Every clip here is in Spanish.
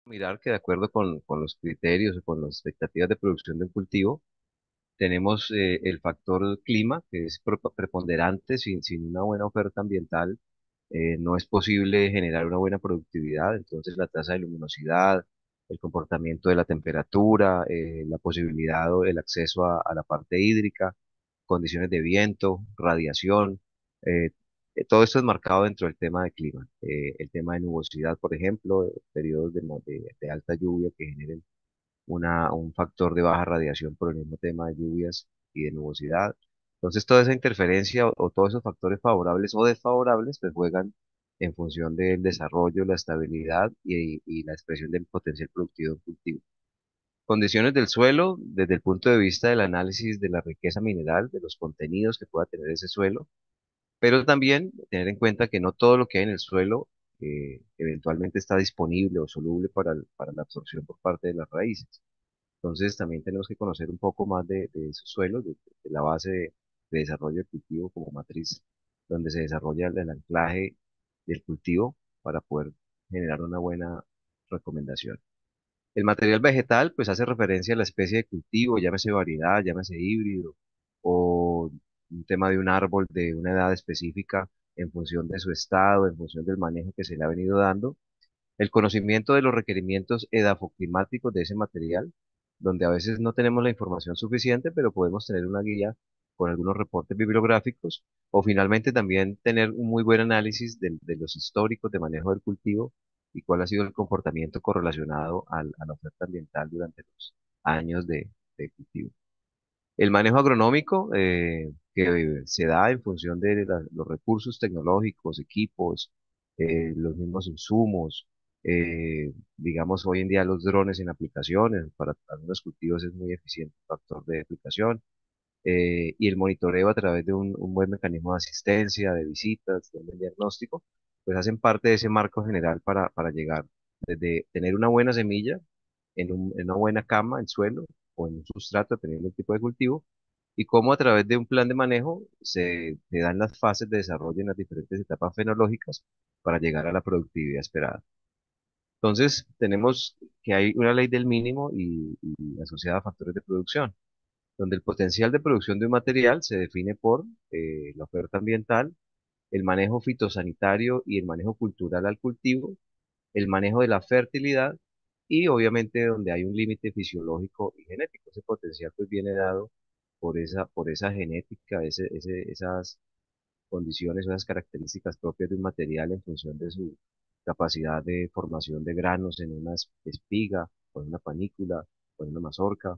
Mirar que de acuerdo con los criterios o con las expectativas de producción de un cultivo, tenemos el factor clima, que es preponderante. Sin una buena oferta ambiental, no es posible generar una buena productividad. Entonces, la tasa de luminosidad, el comportamiento de la temperatura, la posibilidad o el acceso a la parte hídrica, condiciones de viento, radiación, eh, todo esto es marcado dentro del tema de clima. El tema de nubosidad, por ejemplo, periodos de alta lluvia que generen un factor de baja radiación por el mismo tema de lluvias y de nubosidad. Entonces, toda esa interferencia o todos esos factores favorables o desfavorables pues juegan en función del desarrollo, la estabilidad y la expresión del potencial productivo del cultivo. Condiciones del suelo, desde el punto de vista del análisis de la riqueza mineral, de los contenidos que pueda tener ese suelo, pero también tener en cuenta que no todo lo que hay en el suelo eventualmente está disponible o soluble para la absorción por parte de las raíces. Entonces también tenemos que conocer un poco más de esos suelos, de la base de desarrollo del cultivo como matriz, donde se desarrolla el anclaje del cultivo para poder generar una buena recomendación. El material vegetal pues hace referencia a la especie de cultivo, llámese variedad, llámese híbrido, o un tema de un árbol de una edad específica en función de su estado, en función del manejo que se le ha venido dando, el conocimiento de los requerimientos edafoclimáticos de ese material, donde a veces no tenemos la información suficiente, pero podemos tener una guía con algunos reportes bibliográficos, o finalmente también tener un muy buen análisis de los históricos de manejo del cultivo y cuál ha sido el comportamiento correlacionado a la oferta ambiental durante los años de cultivo. El manejo agronómico, que se da en función de los recursos tecnológicos, equipos, los mismos insumos, digamos hoy en día los drones en aplicaciones, para algunos cultivos es muy eficiente el factor de aplicación, y el monitoreo a través de un buen mecanismo de asistencia, de visitas, de un buen diagnóstico, pues hacen parte de ese marco general para llegar desde tener una buena semilla en una buena cama, en suelo o en un sustrato, dependiendo del tipo de cultivo, y cómo a través de un plan de manejo se dan las fases de desarrollo en las diferentes etapas fenológicas para llegar a la productividad esperada. Entonces, tenemos que hay una ley del mínimo y asociada a factores de producción, donde el potencial de producción de un material se define por la oferta ambiental, el manejo fitosanitario y el manejo cultural al cultivo, el manejo de la fertilidad y obviamente donde hay un límite fisiológico y genético. Ese potencial pues viene dado por esa genética, esas condiciones, esas características propias de un material en función de su capacidad de formación de granos en una espiga, o en una panícula, o en una mazorca,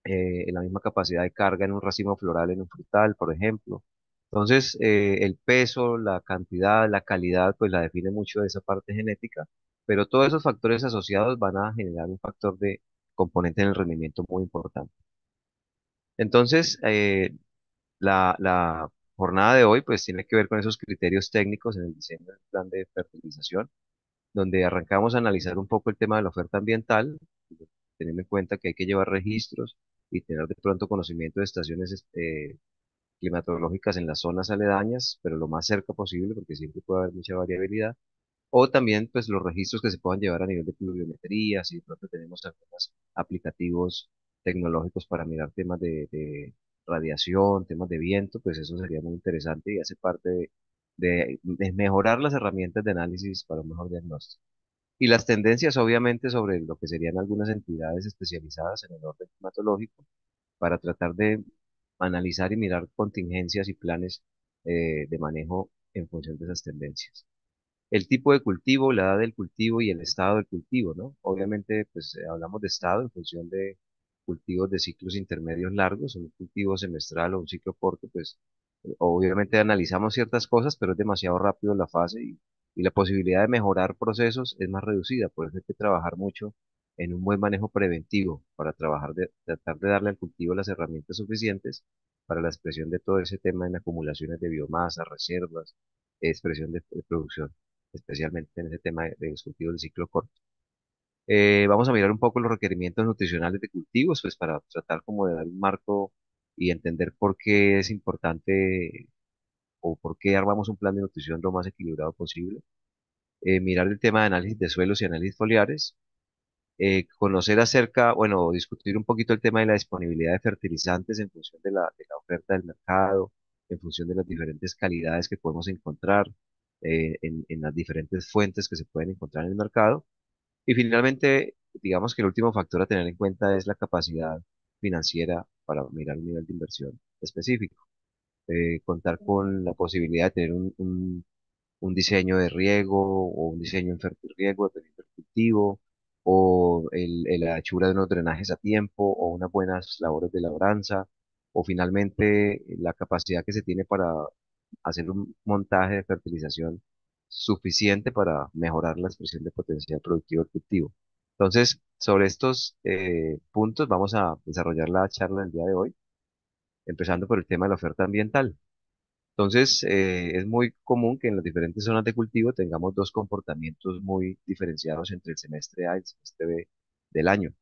en la misma capacidad de carga en un racimo floral, en un frutal, por ejemplo. Entonces, el peso, la cantidad, la calidad, pues la define mucho esa parte genética, pero todos esos factores asociados van a generar un factor de componente en el rendimiento muy importante. Entonces, la jornada de hoy, pues tiene que ver con esos criterios técnicos en el diseño del plan de fertilización, donde arrancamos a analizar un poco el tema de la oferta ambiental, teniendo en cuenta que hay que llevar registros y tener de pronto conocimiento de estaciones climatológicas en las zonas aledañas, pero lo más cerca posible, porque siempre puede haber mucha variabilidad, o también pues los registros que se puedan llevar a nivel de pluviometría, si de pronto tenemos algunos aplicativos tecnológicos para mirar temas de radiación, temas de viento, pues eso sería muy interesante y hace parte de mejorar las herramientas de análisis para un mejor diagnóstico. Y las tendencias, obviamente, sobre lo que serían algunas entidades especializadas en el orden climatológico para tratar de analizar y mirar contingencias y planes de manejo en función de esas tendencias. El tipo de cultivo, la edad del cultivo y el estado del cultivo, ¿no? Obviamente, pues hablamos de estado en función de cultivos de ciclos intermedios largos, un cultivo semestral o un ciclo corto, pues obviamente analizamos ciertas cosas, pero es demasiado rápido la fase y la posibilidad de mejorar procesos es más reducida, por eso hay que trabajar mucho en un buen manejo preventivo para tratar de darle al cultivo las herramientas suficientes para la expresión de todo ese tema en acumulaciones de biomasa, reservas, expresión de producción, especialmente en ese tema de los cultivos de ciclo corto. Vamos a mirar un poco los requerimientos nutricionales de cultivos, pues para tratar como de dar un marco y entender por qué es importante o por qué armamos un plan de nutrición lo más equilibrado posible. mirar el tema de análisis de suelos y análisis foliares, conocer acerca, bueno, discutir un poquito el tema de la disponibilidad de fertilizantes en función de la oferta del mercado, en función de las diferentes calidades que podemos encontrar en las diferentes fuentes que se pueden encontrar en el mercado. Y finalmente, digamos que el último factor a tener en cuenta es la capacidad financiera para mirar un nivel de inversión específico. Contar con la posibilidad de tener un diseño de riego o un diseño en fertirriego, dependiendo del cultivo, o la hechura de unos drenajes a tiempo, o unas buenas labores de labranza, o finalmente la capacidad que se tiene para hacer un montaje de fertilización suficiente para mejorar la expresión de potencial productivo del cultivo. Entonces, sobre estos puntos vamos a desarrollar la charla del día de hoy, empezando por el tema de la oferta ambiental. Entonces, es muy común que en las diferentes zonas de cultivo tengamos dos comportamientos muy diferenciados entre el semestre A y el semestre B del año,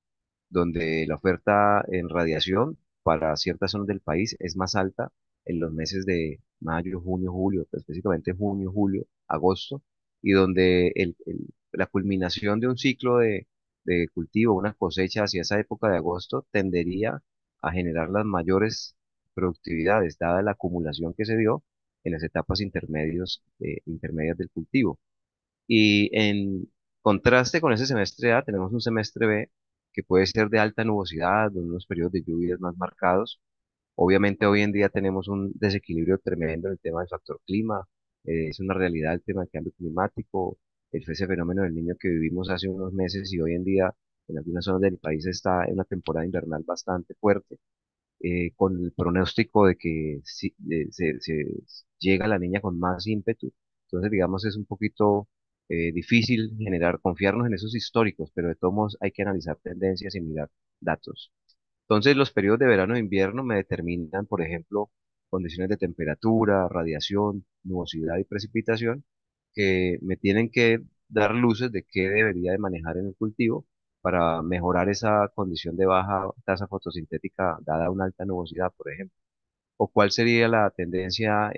donde la oferta en radiación para ciertas zonas del país es más alta en los meses de mayo, junio, julio, pues, específicamente junio, julio, agosto, y donde la culminación de un ciclo de cultivo, una cosecha hacia esa época de agosto, tendería a generar las mayores productividades, dada la acumulación que se dio en las etapas intermedias del cultivo. Y en contraste con ese semestre A, tenemos un semestre B que puede ser de alta nubosidad, con unos periodos de lluvias más marcados. Obviamente hoy en día tenemos un desequilibrio tremendo en el tema del factor clima. Es una realidad el tema del cambio climático, ese fenómeno del niño que vivimos hace unos meses y hoy en día en algunas zonas del país está en una temporada invernal bastante fuerte, con el pronóstico de que se llega la niña con más ímpetu. Entonces, digamos, es un poquito difícil confiarnos en esos históricos, pero de todos modos hay que analizar tendencias y mirar datos. Entonces, los periodos de verano e invierno me determinan, por ejemplo, condiciones de temperatura, radiación, nubosidad y precipitación, que me tienen que dar luces de qué debería de manejar en el cultivo para mejorar esa condición de baja tasa fotosintética dada una alta nubosidad, por ejemplo. O cuál sería la tendencia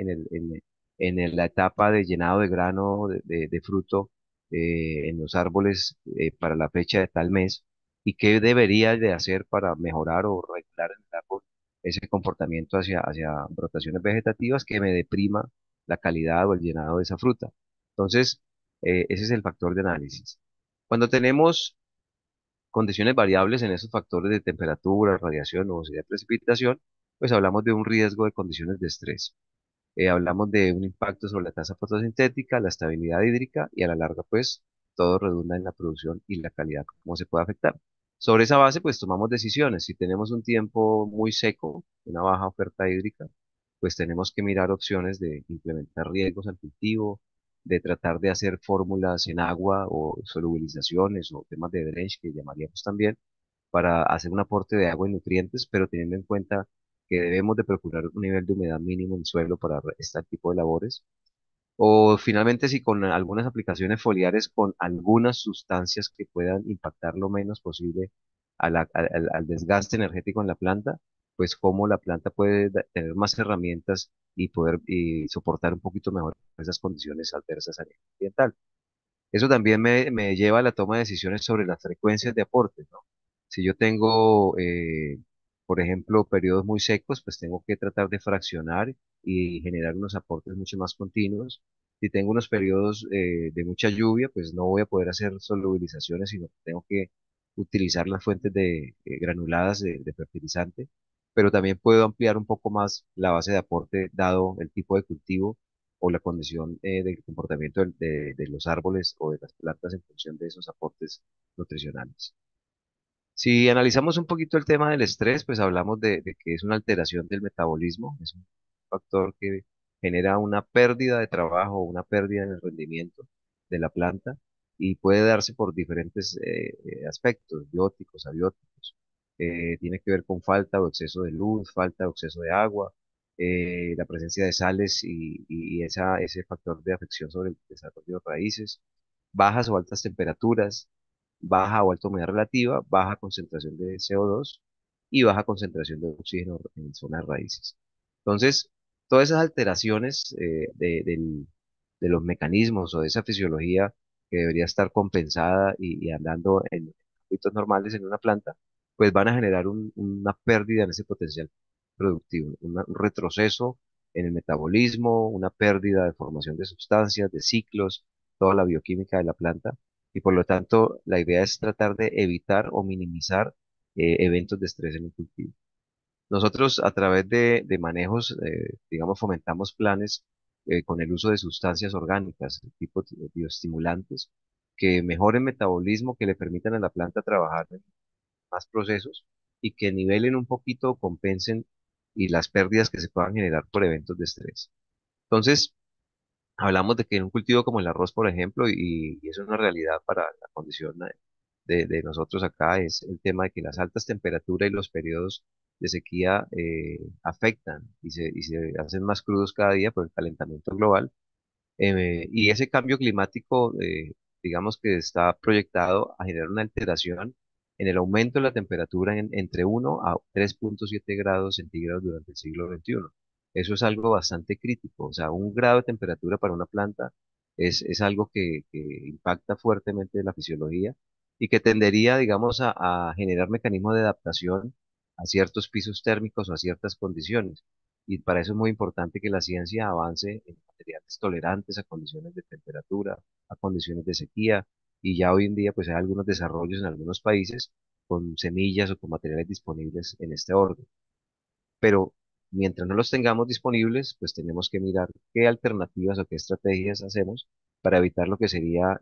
la etapa de llenado de grano de fruto en los árboles para la fecha de tal mes, y qué debería de hacer para mejorar o regular en el árbol ese comportamiento hacia brotaciones vegetativas que me deprima la calidad o el llenado de esa fruta. Entonces, ese es el factor de análisis. Cuando tenemos condiciones variables en esos factores de temperatura, radiación, nubosidad, precipitación, pues hablamos de un riesgo de condiciones de estrés. Hablamos de un impacto sobre la tasa fotosintética, la estabilidad hídrica y a la larga, pues, todo redunda en la producción y la calidad, cómo se puede afectar. Sobre esa base, pues, tomamos decisiones. Si tenemos un tiempo muy seco, una baja oferta hídrica, pues tenemos que mirar opciones de implementar riegos al cultivo, de tratar de hacer fórmulas en agua o solubilizaciones o temas de drench que llamaríamos también para hacer un aporte de agua y nutrientes, pero teniendo en cuenta que debemos de procurar un nivel de humedad mínimo en suelo para este tipo de labores. O finalmente, si con algunas aplicaciones foliares con algunas sustancias que puedan impactar lo menos posible al desgaste energético en la planta, pues cómo la planta puede tener más herramientas y poder soportar un poquito mejor esas condiciones adversas a nivel ambiental. Eso también me lleva a la toma de decisiones sobre las frecuencias de aporte, ¿no? Si yo tengo, por ejemplo, periodos muy secos, pues tengo que tratar de fraccionar y generar unos aportes mucho más continuos. Si tengo unos periodos de mucha lluvia, pues no voy a poder hacer solubilizaciones, sino que tengo que utilizar las fuentes granuladas de fertilizante, pero también puedo ampliar un poco más la base de aporte dado el tipo de cultivo o la condición del comportamiento de los árboles o de las plantas en función de esos aportes nutricionales. Si analizamos un poquito el tema del estrés, pues hablamos de que es una alteración del metabolismo, es un factor que genera una pérdida de trabajo, una pérdida en el rendimiento de la planta y puede darse por diferentes aspectos, bióticos, abióticos. Tiene que ver con falta o exceso de luz, falta o exceso de agua, la presencia de sales y ese factor de afección sobre el desarrollo de raíces, bajas o altas temperaturas, baja o alta humedad relativa, baja concentración de CO2 y baja concentración de oxígeno en zonas raíces. Entonces, todas esas alteraciones de los mecanismos o de esa fisiología que debería estar compensada y andando en ámbitos normales en una planta, pues van a generar una pérdida en ese potencial productivo, un retroceso en el metabolismo, una pérdida de formación de sustancias, de ciclos, toda la bioquímica de la planta. Y por lo tanto, la idea es tratar de evitar o minimizar eventos de estrés en el cultivo. Nosotros a través de manejos, digamos, fomentamos planes con el uso de sustancias orgánicas, tipo bioestimulantes, que mejoren metabolismo, que le permitan a la planta trabajar en más procesos y que nivelen un poquito, compensen y las pérdidas que se puedan generar por eventos de estrés. Entonces, hablamos de que en un cultivo como el arroz, por ejemplo, y eso es una realidad para la condición de nosotros acá, es el tema de que las altas temperaturas y los periodos de sequía afectan y se hacen más crudos cada día por el calentamiento global. Y ese cambio climático, digamos que está proyectado a generar una alteración en el aumento de la temperatura entre 1 a 3,7 grados centígrados durante el siglo XXI. Eso es algo bastante crítico. O sea, 1 grado de temperatura para una planta es algo que impacta fuertemente la fisiología y que tendería, digamos, a generar mecanismos de adaptación a ciertos pisos térmicos o a ciertas condiciones. Y para eso es muy importante que la ciencia avance en materiales tolerantes a condiciones de temperatura, a condiciones de sequía, y ya hoy en día pues hay algunos desarrollos en algunos países con semillas o con materiales disponibles en este orden. Pero mientras no los tengamos disponibles, pues tenemos que mirar qué alternativas o qué estrategias hacemos para evitar lo que sería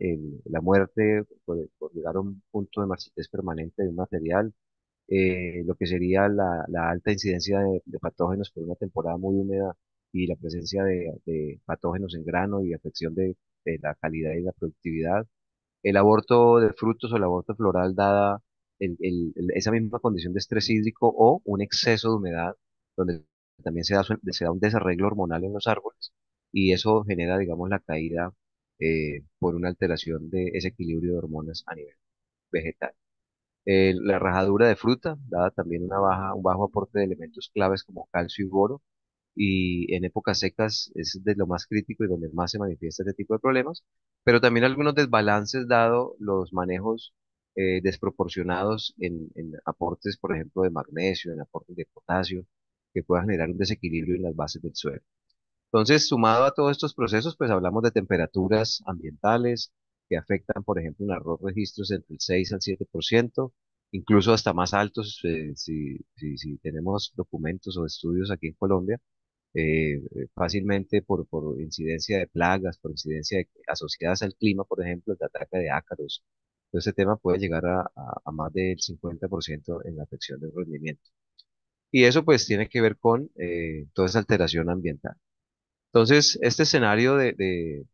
la muerte por llegar a un punto de marchitez permanente de un material, lo que sería la alta incidencia de patógenos por una temporada muy húmeda y la presencia de patógenos en grano y afección de la calidad y la productividad. El aborto de frutos o el aborto floral dada esa misma condición de estrés hídrico o un exceso de humedad, donde también se da un desarreglo hormonal en los árboles y eso genera, digamos, la caída por una alteración de ese equilibrio de hormonas a nivel vegetal. La rajadura de fruta, dada también un bajo aporte de elementos claves como calcio y boro, y en épocas secas es de lo más crítico y donde más se manifiesta este tipo de problemas, pero también algunos desbalances dado los manejos desproporcionados en aportes, por ejemplo, de magnesio, en aportes de potasio, que puedan generar un desequilibrio en las bases del suelo. Entonces, sumado a todos estos procesos, pues hablamos de temperaturas ambientales que afectan, por ejemplo, en arroz registros entre el 6 al 7%, incluso hasta más altos si tenemos documentos o estudios aquí en Colombia, fácilmente por incidencia de plagas, por asociadas al clima, por ejemplo, el ataque de ácaros. Todo este tema puede llegar a más del 50% en la afección del rendimiento. Y eso pues tiene que ver con toda esa alteración ambiental. Entonces, este escenario de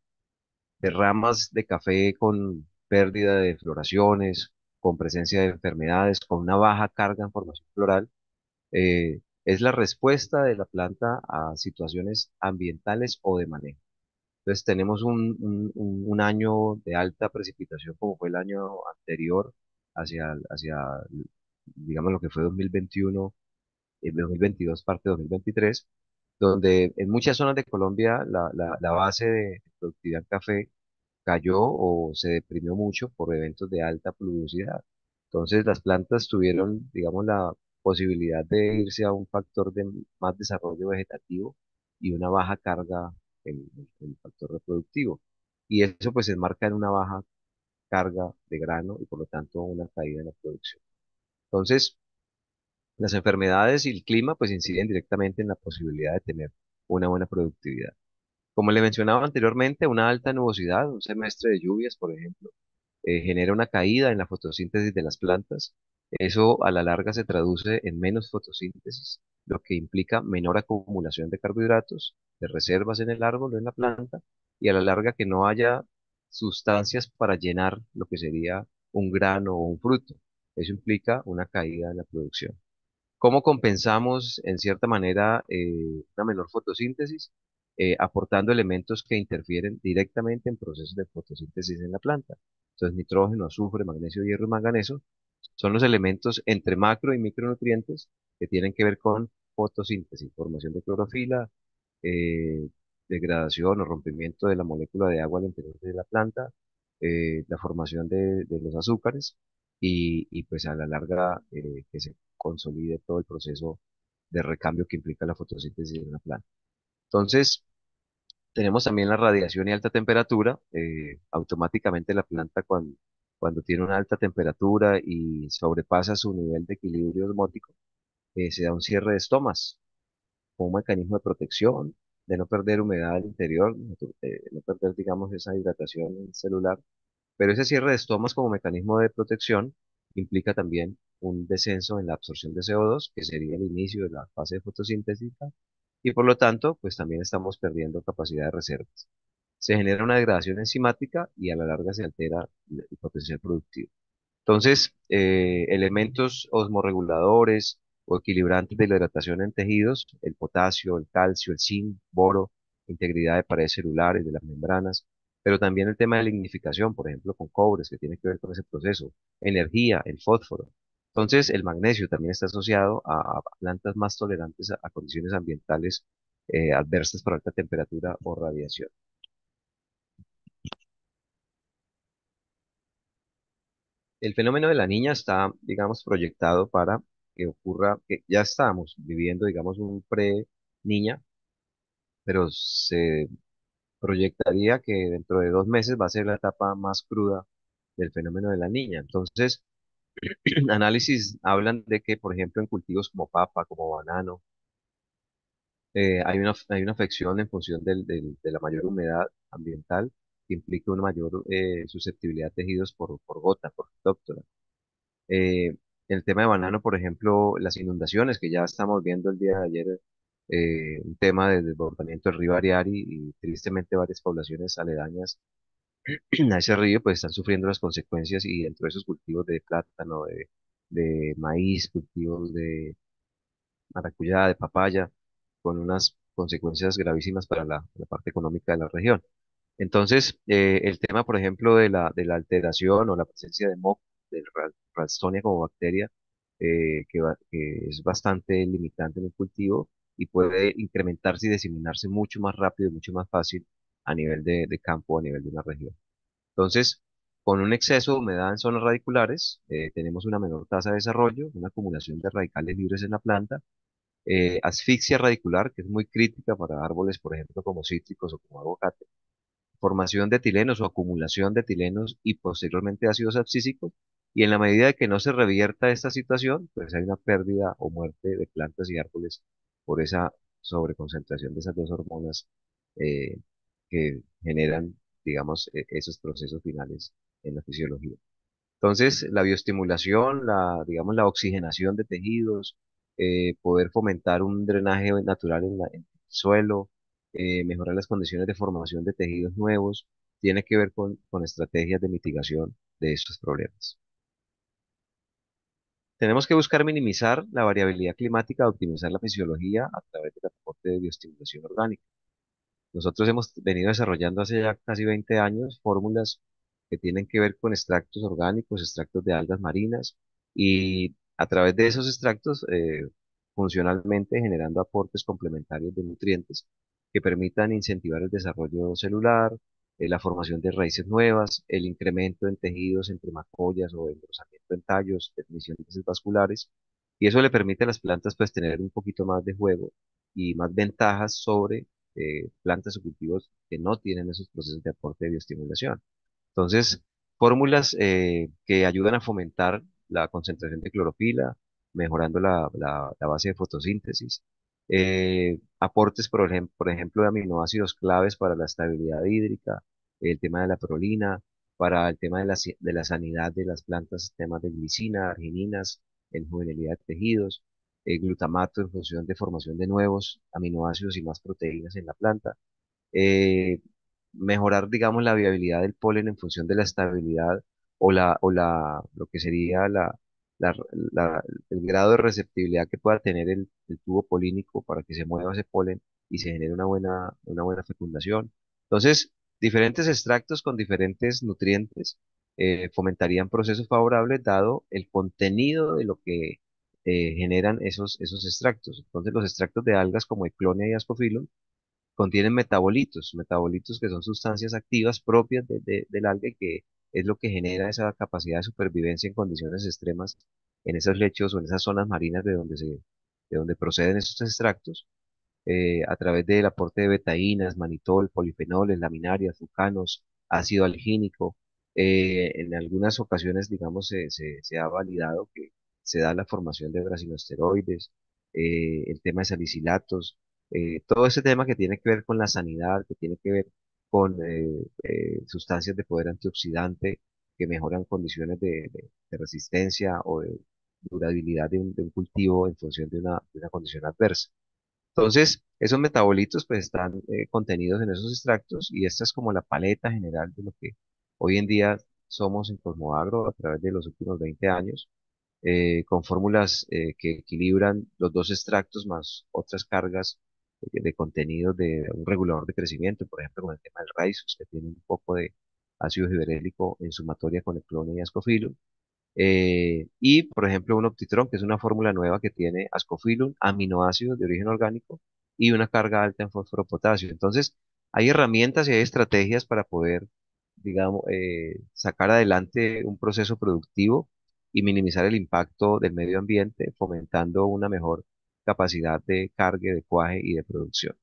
ramas de café con pérdida de floraciones, con presencia de enfermedades, con una baja carga en formación floral, es la respuesta de la planta a situaciones ambientales o de manejo. Entonces, tenemos un año de alta precipitación como fue el año anterior hacia digamos, lo que fue 2021, 2022, parte de 2023, donde en muchas zonas de Colombia la base de productividad en café cayó o se deprimió mucho por eventos de alta pluviosidad. Entonces las plantas tuvieron, digamos, la posibilidad de irse a un factor de más desarrollo vegetativo y una baja carga en el factor reproductivo. Y eso pues se enmarca en una baja carga de grano y por lo tanto una caída en la producción. Entonces, las enfermedades y el clima pues inciden directamente en la posibilidad de tener una buena productividad. Como le mencionaba anteriormente, una alta nubosidad, un semestre de lluvias, por ejemplo, genera una caída en la fotosíntesis de las plantas. Eso a la larga se traduce en menos fotosíntesis, lo que implica menor acumulación de carbohidratos, de reservas en el árbol o en la planta, y a la larga que no haya sustancias para llenar lo que sería un grano o un fruto. Eso implica una caída en la producción. ¿Cómo compensamos, en cierta manera, una menor fotosíntesis? Aportando elementos que interfieren directamente en procesos de fotosíntesis en la planta. Entonces, nitrógeno, azufre, magnesio, hierro y manganeso son los elementos entre macro y micronutrientes que tienen que ver con fotosíntesis, formación de clorofila, eh, degradación o rompimiento de la molécula de agua al interior de la planta, la formación de los azúcares y pues a la larga que se consolide todo el proceso de recambio que implica la fotosíntesis de una planta. Entonces, tenemos también la radiación y alta temperatura. Automáticamente la planta cuando tiene una alta temperatura y sobrepasa su nivel de equilibrio osmótico, se da un cierre de estomas como un mecanismo de protección, de no perder humedad al interior, no perder, digamos, esa hidratación celular. Pero ese cierre de estomas como mecanismo de protección implica también un descenso en la absorción de CO2, que sería el inicio de la fase de fotosíntesis, y por lo tanto, pues también estamos perdiendo capacidad de reservas. Se genera una degradación enzimática y a la larga se altera el potencial productivo. Entonces, elementos osmorreguladores o equilibrantes de la hidratación en tejidos, el potasio, el calcio, el zinc, boro, integridad de paredes celulares, de las membranas, pero también el tema de lignificación, por ejemplo, con cobres, que tiene que ver con ese proceso, energía, el fósforo. Entonces, el magnesio también está asociado a plantas más tolerantes a condiciones ambientales adversas por alta temperatura o radiación. El fenómeno de la niña está, digamos, proyectado para que ocurra, que ya estamos viviendo, digamos, un pre-niña, pero se proyectaría que dentro de 2 meses va a ser la etapa más cruda del fenómeno de la niña. Entonces, análisis hablan de que, por ejemplo, en cultivos como papa, como banano, hay una afección en función de la mayor humedad ambiental que implica una mayor susceptibilidad de tejidos por gota, por fitóptora. Eh, el tema de banano, por ejemplo, las inundaciones que ya estamos viendo el día de ayer, un tema de desbordamiento del río Ariari y tristemente varias poblaciones aledañas a ese río pues están sufriendo las consecuencias y dentro de esos cultivos de plátano, de maíz, cultivos de maracuyá, de papaya, con unas consecuencias gravísimas para la parte económica de la región. Entonces, el tema, por ejemplo, de la alteración o la presencia de moco, de Ralstonia como bacteria, que es bastante limitante en el cultivo y puede incrementarse y diseminarse mucho más rápido y mucho más fácil a nivel de campo, a nivel de una región. Entonces, con un exceso de humedad en zonas radiculares, tenemos una menor tasa de desarrollo, una acumulación de radicales libres en la planta, asfixia radicular, que es muy crítica para árboles, por ejemplo, como cítricos o como aguacate, formación de etilenos o acumulación de etilenos y posteriormente ácidos abscísicos. Y en la medida de que no se revierta esta situación, pues hay una pérdida o muerte de plantas y árboles por esa sobreconcentración de esas dos hormonas eh, que generan, digamos, esos procesos finales en la fisiología. Entonces, la bioestimulación, digamos, la oxigenación de tejidos, poder fomentar un drenaje natural en el suelo, mejorar las condiciones de formación de tejidos nuevos, tiene que ver con estrategias de mitigación de estos problemas. Tenemos que buscar minimizar la variabilidad climática, optimizar la fisiología a través del aporte de bioestimulación orgánica. Nosotros hemos venido desarrollando hace ya casi 20 años fórmulas que tienen que ver con extractos orgánicos, extractos de algas marinas y a través de esos extractos, funcionalmente generando aportes complementarios de nutrientes que permitan incentivar el desarrollo celular, la formación de raíces nuevas, el incremento en tejidos entre macollas o engrosamiento en tallos, definición de heces vasculares, y eso le permite a las plantas pues tener un poquito más de juego y más ventajas sobre plantas o cultivos que no tienen esos procesos de aporte de bioestimulación. Entonces, fórmulas que ayudan a fomentar la concentración de clorofila, mejorando la base de fotosíntesis. Aportes, por ejemplo, de aminoácidos claves para la estabilidad hídrica, el tema de la prolina, para el tema de la sanidad de las plantas, temas de glicina, argininas, en juvenilidad de tejidos, glutamato en función de formación de nuevos aminoácidos y más proteínas en la planta, eh, mejorar, digamos, la viabilidad del polen en función de la estabilidad lo que sería la- la- el grado de receptibilidad que pueda tener el tubo polínico para que se mueva ese polen y se genere una buena fecundación. Entonces, diferentes extractos con diferentes nutrientes fomentarían procesos favorables dado el contenido de lo que generan esos extractos. Entonces, los extractos de algas como Eclonia y Ascophyllum contienen metabolitos que son sustancias activas propias del alga y que es lo que genera esa capacidad de supervivencia en condiciones extremas en esos lechos o en esas zonas marinas de donde proceden estos extractos, a través del aporte de betaínas, manitol, polifenoles, laminarias, flucanos, ácido algínico. En algunas ocasiones, digamos, se ha validado que se da la formación de brasinosteroides, el tema de salicilatos, todo ese tema que tiene que ver con la sanidad, que tiene que ver con sustancias de poder antioxidante que mejoran condiciones de resistencia o de durabilidad de un cultivo en función de una condición adversa. Entonces, esos metabolitos pues están contenidos en esos extractos y esta es como la paleta general de lo que hoy en día somos en Cosmoagro a través de los últimos 20 años, con fórmulas que equilibran los dos extractos más otras cargas de contenido de un regulador de crecimiento, por ejemplo, con el tema del Rhizobium, que tiene un poco de ácido giberélico en sumatoria con el clone y ascofilum, y, por ejemplo, un Optitron, que es una fórmula nueva que tiene ascofilum, aminoácidos de origen orgánico y una carga alta en fósforo potasio. Entonces, hay herramientas y hay estrategias para poder, digamos, sacar adelante un proceso productivo y minimizar el impacto del medio ambiente, fomentando una mejor capacidad de cargue, de cuaje y de producción.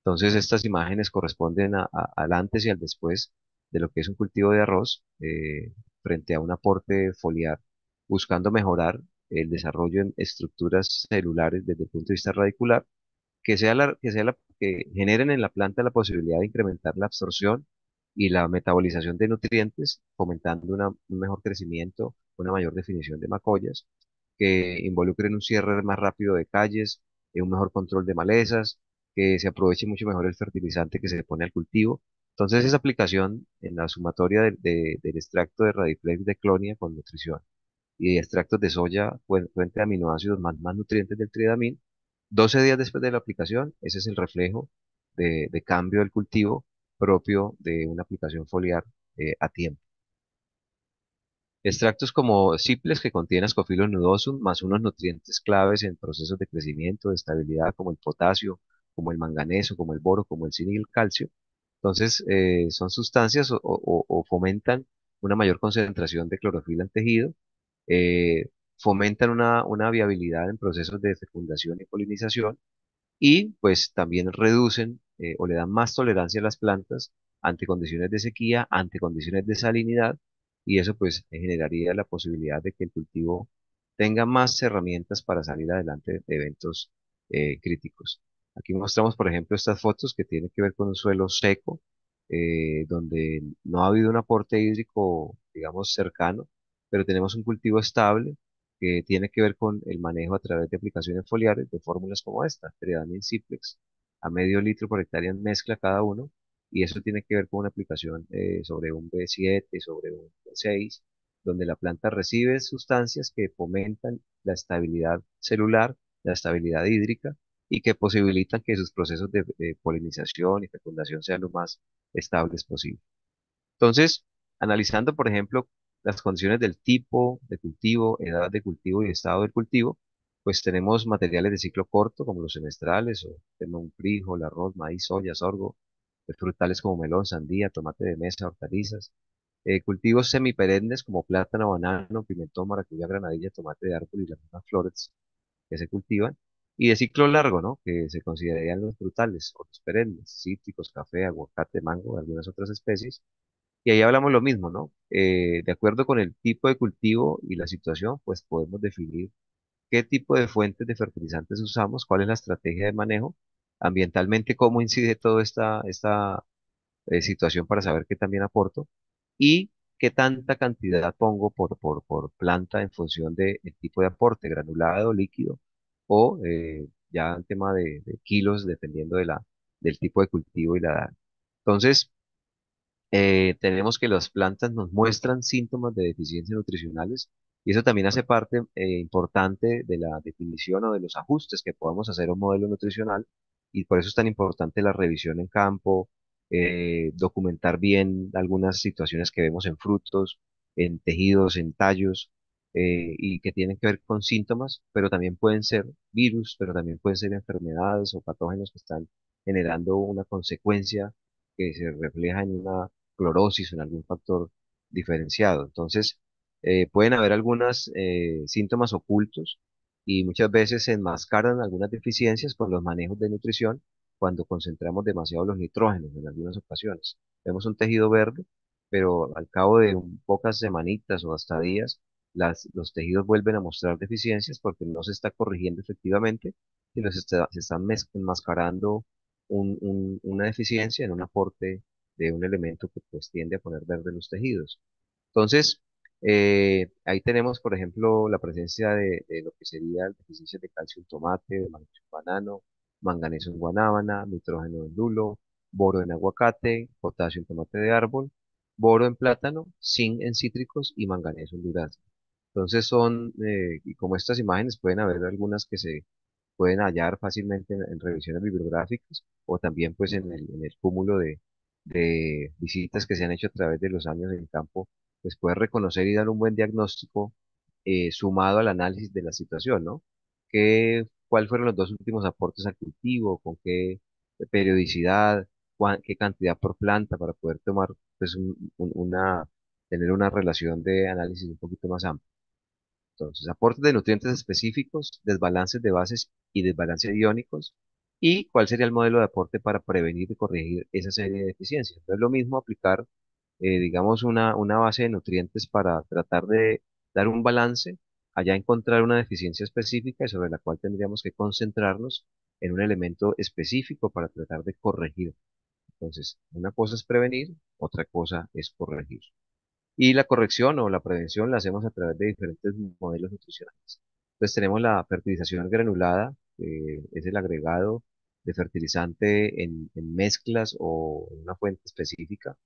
Entonces, estas imágenes corresponden al antes y al después de lo que es un cultivo de arroz frente a un aporte foliar, buscando mejorar el desarrollo en estructuras celulares desde el punto de vista radicular, que generen en la planta la posibilidad de incrementar la absorción y la metabolización de nutrientes, fomentando un mejor crecimiento, una mayor definición de macollas, que involucren un cierre más rápido de calles, un mejor control de malezas, que se aproveche mucho mejor el fertilizante que se le pone al cultivo. Entonces, esa aplicación en la sumatoria del extracto de Radiflex de clonia con nutrición y de extractos de soya, fuente de aminoácidos más nutrientes del tridamín, 12 días después de la aplicación, ese es el reflejo de cambio del cultivo propio de una aplicación foliar a tiempo. Extractos como simples que contienen Ascophyllum nudosum más unos nutrientes claves en procesos de crecimiento, de estabilidad, como el potasio, como el manganeso, como el boro, como el zinc y el calcio. Entonces, son sustancias o fomentan una mayor concentración de clorofila en tejido, fomentan una viabilidad en procesos de fecundación y polinización y pues también reducen o le dan más tolerancia a las plantas ante condiciones de sequía, ante condiciones de salinidad y eso pues generaría la posibilidad de que el cultivo tenga más herramientas para salir adelante de eventos críticos. Aquí mostramos, por ejemplo, estas fotos que tienen que ver con un suelo seco, donde no ha habido un aporte hídrico, digamos, cercano, pero tenemos un cultivo estable que tiene que ver con el manejo a través de aplicaciones foliares de fórmulas como esta, Tridamin Simplex, a medio litro por hectárea en mezcla cada uno, y eso tiene que ver con una aplicación sobre un B7, sobre un B6, donde la planta recibe sustancias que fomentan la estabilidad celular, la estabilidad hídrica, y que posibilitan que sus procesos de polinización y fecundación sean lo más estables posible. Entonces, analizando, por ejemplo, las condiciones del tipo de cultivo, edad de cultivo y estado del cultivo, pues tenemos materiales de ciclo corto como los semestrales o tenemos un frijol, arroz, maíz, soya, sorgo, frutales como melón, sandía, tomate de mesa, hortalizas, cultivos semiperennes como plátano, banano, pimentón, maracuyá, granadilla, tomate de árbol y las mismas flores que se cultivan, y de ciclo largo, ¿no? Que se considerarían los frutales o los perennes, cítricos, café, aguacate, mango, algunas otras especies y ahí hablamos lo mismo, ¿no? De acuerdo con el tipo de cultivo y la situación, pues podemos definir qué tipo de fuentes de fertilizantes usamos, cuál es la estrategia de manejo, ambientalmente cómo incide toda esta situación para saber qué también aporto y qué tanta cantidad pongo por planta en función del tipo de aporte, granulado, líquido o ya en tema de kilos, dependiendo del tipo de cultivo y la edad. Entonces, tenemos que las plantas nos muestran síntomas de deficiencias nutricionales y eso también hace parte importante de la definición o de los ajustes que podamos hacer a un modelo nutricional y por eso es tan importante la revisión en campo, documentar bien algunas situaciones que vemos en frutos, en tejidos, en tallos y que tienen que ver con síntomas, pero también pueden ser virus, pero también pueden ser enfermedades o patógenos que están generando una consecuencia que se refleja en una clorosis o en algún factor diferenciado. Entonces, pueden haber algunos síntomas ocultos y muchas veces se enmascaran algunas deficiencias con los manejos de nutrición cuando concentramos demasiado los nitrógenos en algunas ocasiones. Vemos un tejido verde, pero al cabo de pocas semanitas o hasta días, los tejidos vuelven a mostrar deficiencias porque no se está corrigiendo efectivamente y se están enmascarando una deficiencia en un aporte de un elemento que pues tiende a poner verde los tejidos. Entonces, ahí tenemos, por ejemplo, la presencia de lo que sería deficiencias de calcio en tomate, de magnesio en banano, manganeso en guanábana, nitrógeno en lulo, boro en aguacate, potasio en tomate de árbol, boro en plátano, zinc en cítricos y manganeso en durazno. Entonces y como estas imágenes pueden haber algunas que se pueden hallar fácilmente en revisiones bibliográficas o también pues en el cúmulo de visitas que se han hecho a través de los años en campo, pues puede reconocer y dar un buen diagnóstico sumado al análisis de la situación, ¿no? ¿Cuál fueron los dos últimos aportes al cultivo? ¿Con qué periodicidad? ¿Qué cantidad por planta para poder tomar pues tener una relación de análisis un poquito más amplia? Entonces, aportes de nutrientes específicos, desbalances de bases y desbalances iónicos, y cuál sería el modelo de aporte para prevenir y corregir esa serie de deficiencias. No es lo mismo aplicar, digamos, una base de nutrientes para tratar de dar un balance, allá encontrar una deficiencia específica y sobre la cual tendríamos que concentrarnos en un elemento específico para tratar de corregir. Entonces, una cosa es prevenir, otra cosa es corregir. Y la corrección o la prevención la hacemos a través de diferentes modelos nutricionales. Entonces tenemos la fertilización granulada, que es el agregado de fertilizante en mezclas o en una fuente específica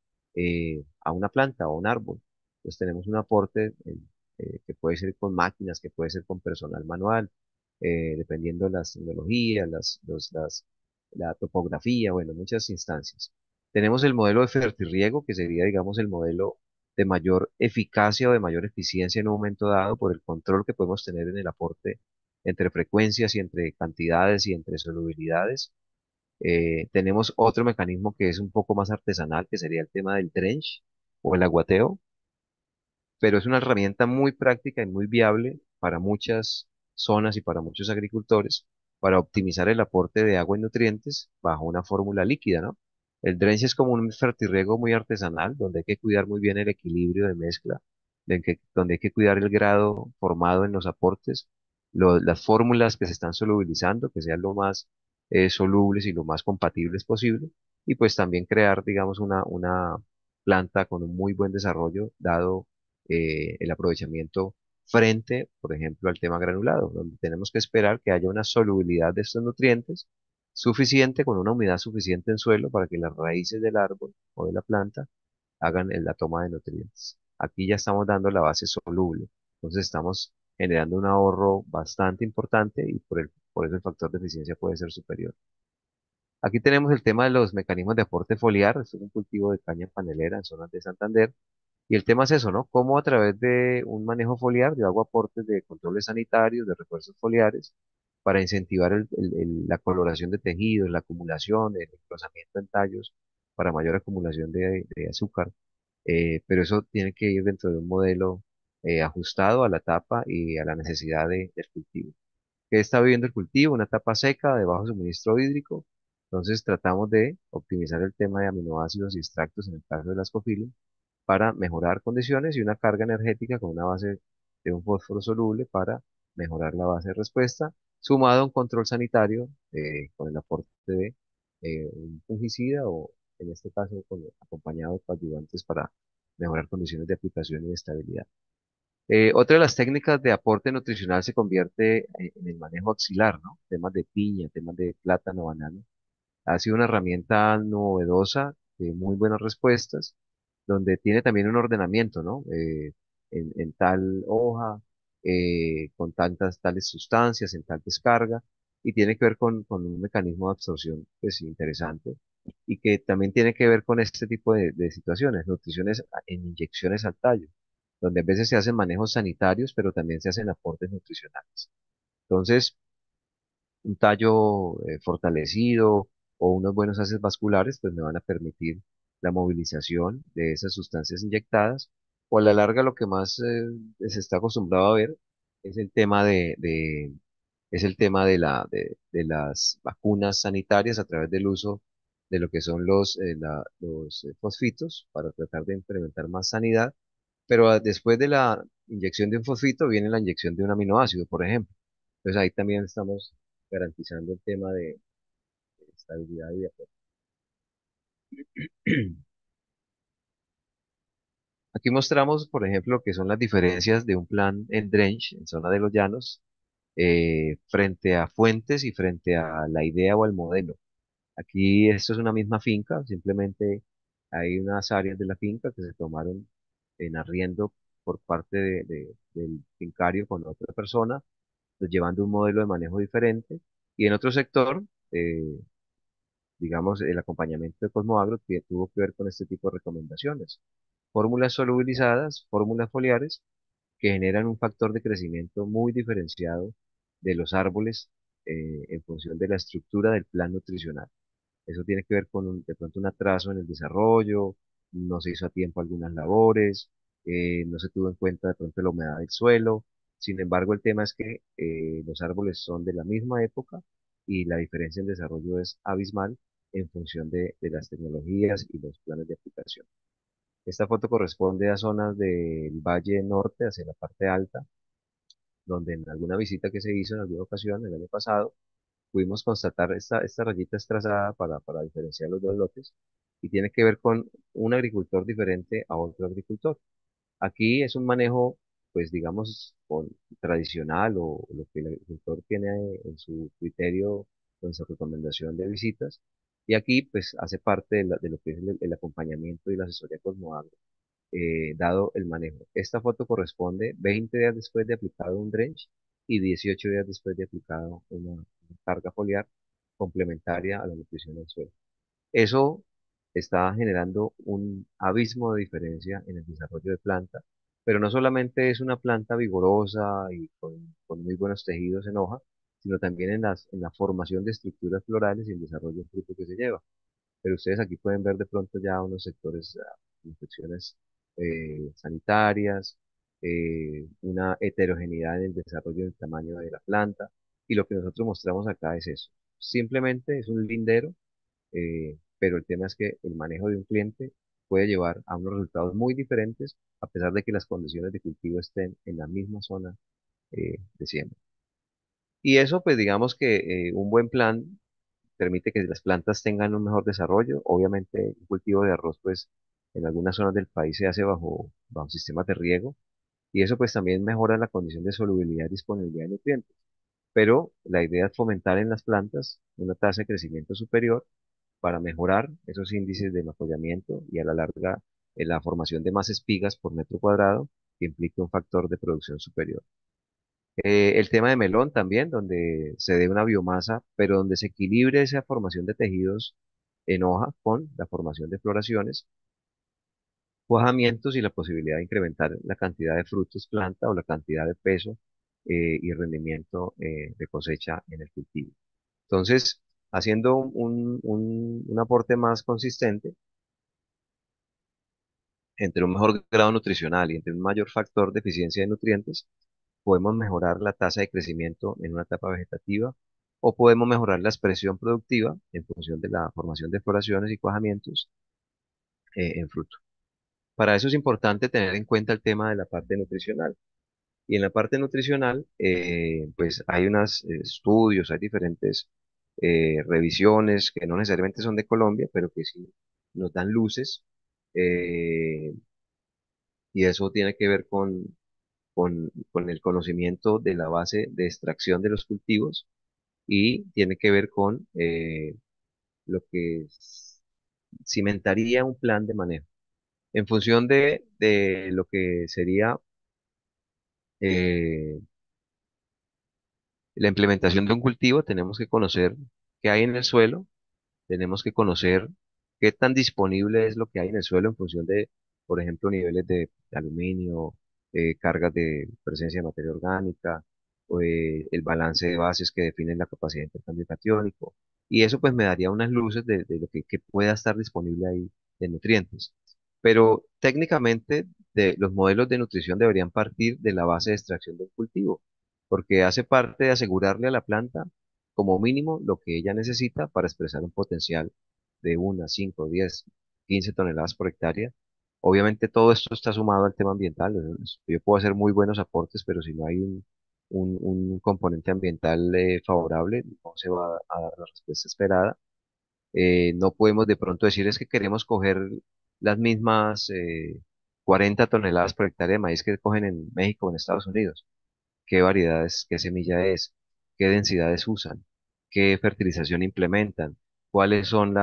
a una planta o a un árbol. Entonces tenemos un aporte que puede ser con máquinas, que puede ser con personal manual, dependiendo de las tecnologías, la topografía, bueno, muchas instancias. Tenemos el modelo de fertirriego, que sería, digamos, el modelo de mayor eficacia o de mayor eficiencia en un momento dado por el control que podemos tener en el aporte entre frecuencias y entre cantidades y entre solubilidades. Tenemos otro mecanismo que es un poco más artesanal, que sería el tema del drench o el aguateo, pero es una herramienta muy práctica y muy viable para muchas zonas y para muchos agricultores para optimizar el aporte de agua y nutrientes bajo una fórmula líquida, ¿no? El drench es como un fertirriego muy artesanal, donde hay que cuidar muy bien el equilibrio de mezcla, donde hay que cuidar el grado formado en los aportes, las fórmulas que se están solubilizando, que sean lo más solubles y lo más compatibles posible, y pues también crear, digamos, una planta con un muy buen desarrollo, dado el aprovechamiento frente, por ejemplo, al tema granulado, donde tenemos que esperar que haya una solubilidad de estos nutrientes suficiente, con una humedad suficiente en suelo para que las raíces del árbol o de la planta hagan la toma de nutrientes. Aquí ya estamos dando la base soluble, entonces estamos generando un ahorro bastante importante y por eso el factor de eficiencia puede ser superior. Aquí tenemos el tema de los mecanismos de aporte foliar. Esto es un cultivo de caña panelera en zonas de Santander. Y el tema es eso, ¿no? Cómo a través de un manejo foliar yo hago aportes de controles sanitarios, de refuerzos foliares, para incentivar la coloración de tejidos, la acumulación, el engrosamiento en tallos, para mayor acumulación de azúcar. Pero eso tiene que ir dentro de un modelo ajustado a la etapa y a la necesidad del cultivo. ¿Qué está viviendo el cultivo? Una etapa seca, de bajo suministro hídrico. Entonces tratamos de optimizar el tema de aminoácidos y extractos en el caso de las cofilas para mejorar condiciones y una carga energética con una base de un fósforo soluble para mejorar la base de respuesta, sumado a un control sanitario con el aporte de un fungicida o en este caso acompañado de coadyuvantes para mejorar condiciones de aplicación y de estabilidad. Otra de las técnicas de aporte nutricional se convierte en el manejo axilar, ¿no? Temas de piña, temas de plátano, banano. Ha sido una herramienta novedosa, de muy buenas respuestas, donde tiene también un ordenamiento, ¿no? En tal hoja, con tales sustancias, en tal descarga, y tiene que ver con un mecanismo de absorción, pues interesante, y que también tiene que ver con este tipo de situaciones, nutriciones en inyecciones al tallo, donde a veces se hacen manejos sanitarios, pero también se hacen aportes nutricionales. Entonces, un tallo fortalecido o unos buenos haces vasculares, pues me van a permitir la movilización de esas sustancias inyectadas o a la larga lo que más se está acostumbrado a ver es el tema es el tema de las vacunas sanitarias a través del uso de lo que son los fosfitos para tratar de implementar más sanidad, pero después de la inyección de un fosfito viene la inyección de un aminoácido, por ejemplo. Entonces ahí también estamos garantizando el tema de estabilidad y de apoyo. Aquí mostramos, por ejemplo, lo que son las diferencias de un plan en Drench, en zona de los llanos, frente a Fuentes y frente a la idea o al modelo. Aquí esto es una misma finca, simplemente hay unas áreas de la finca que se tomaron en arriendo por parte del fincario con otra persona, pues, llevando un modelo de manejo diferente. Y en otro sector, digamos, el acompañamiento de Cosmoagro tuvo que ver con este tipo de recomendaciones. Fórmulas solubilizadas, fórmulas foliares, que generan un factor de crecimiento muy diferenciado de los árboles en función de la estructura del plan nutricional. Eso tiene que ver con de pronto un atraso en el desarrollo, no se hizo a tiempo algunas labores, no se tuvo en cuenta de pronto la humedad del suelo. Sin embargo, el tema es que los árboles son de la misma época y la diferencia en desarrollo es abismal en función de las tecnologías y los planes de aplicación. Esta foto corresponde a zonas del Valle Norte, hacia la parte alta, donde en alguna visita que se hizo en alguna ocasión el año pasado, pudimos constatar esta rayita es trazada para diferenciar los dos lotes y tiene que ver con un agricultor diferente a otro agricultor. Aquí es un manejo, pues digamos, tradicional o lo que el agricultor tiene en su criterio o en su recomendación de visitas. Y aquí, pues, hace parte de lo que es el acompañamiento y la asesoría Cosmoagro, dado el manejo. Esta foto corresponde 20 días después de aplicado un drench y 18 días después de aplicado una carga foliar complementaria a la nutrición del suelo. Eso está generando un abismo de diferencia en el desarrollo de planta, pero no solamente es una planta vigorosa y con muy buenos tejidos en hoja, sino también en la formación de estructuras florales y el desarrollo del fruto que se lleva. Pero ustedes aquí pueden ver de pronto ya unos sectores, infecciones sanitarias, una heterogeneidad en el desarrollo del tamaño de la planta, y lo que nosotros mostramos acá es eso. Simplemente es un lindero, pero el tema es que el manejo de un cliente puede llevar a unos resultados muy diferentes a pesar de que las condiciones de cultivo estén en la misma zona de siembra. Y eso, pues digamos que un buen plan permite que las plantas tengan un mejor desarrollo. Obviamente, el cultivo de arroz, pues en algunas zonas del país se hace bajo sistemas de riego y eso pues también mejora la condición de solubilidad y disponibilidad de nutrientes. Pero la idea es fomentar en las plantas una tasa de crecimiento superior para mejorar esos índices de apoyamiento y a la larga la formación de más espigas por metro cuadrado, que implica un factor de producción superior. El tema de melón también, donde se dé una biomasa, pero donde se equilibre esa formación de tejidos en hoja con la formación de floraciones, cuajamientos y la posibilidad de incrementar la cantidad de frutos planta o la cantidad de peso y rendimiento de cosecha en el cultivo. Entonces, haciendo un aporte más consistente entre un mejor grado nutricional y entre un mayor factor de eficiencia de nutrientes, podemos mejorar la tasa de crecimiento en una etapa vegetativa o podemos mejorar la expresión productiva en función de la formación de floraciones y cuajamientos en fruto. Para eso es importante tener en cuenta el tema de la parte nutricional. Y en la parte nutricional, pues hay unos estudios, hay diferentes revisiones que no necesariamente son de Colombia, pero que sí nos dan luces. eh, y eso tiene que ver con el conocimiento de la base de extracción de los cultivos y tiene que ver con lo que cimentaría un plan de manejo. En función de lo que sería eh, la implementación de un cultivo, tenemos que conocer qué hay en el suelo, tenemos que conocer qué tan disponible es lo que hay en el suelo en función de, por ejemplo, niveles de aluminio, cargas de presencia de materia orgánica, o, el balance de bases que definen la capacidad de intercambio catiónico. Y eso pues me daría unas luces de lo que pueda estar disponible ahí de nutrientes. Pero técnicamente los modelos de nutrición deberían partir de la base de extracción del cultivo, porque hace parte de asegurarle a la planta como mínimo lo que ella necesita para expresar un potencial de 1, 5, 10, 15 toneladas por hectárea. Obviamente todo esto está sumado al tema ambiental. Yo puedo hacer muy buenos aportes, pero si no hay un componente ambiental favorable, no se va a dar la respuesta esperada. No podemos de pronto decir es que queremos coger las mismas 40 toneladas por hectárea de maíz que cogen en México o en Estados Unidos. ¿Qué variedades, qué semilla es? ¿Qué densidades usan? ¿Qué fertilización implementan? ¿Cuáles son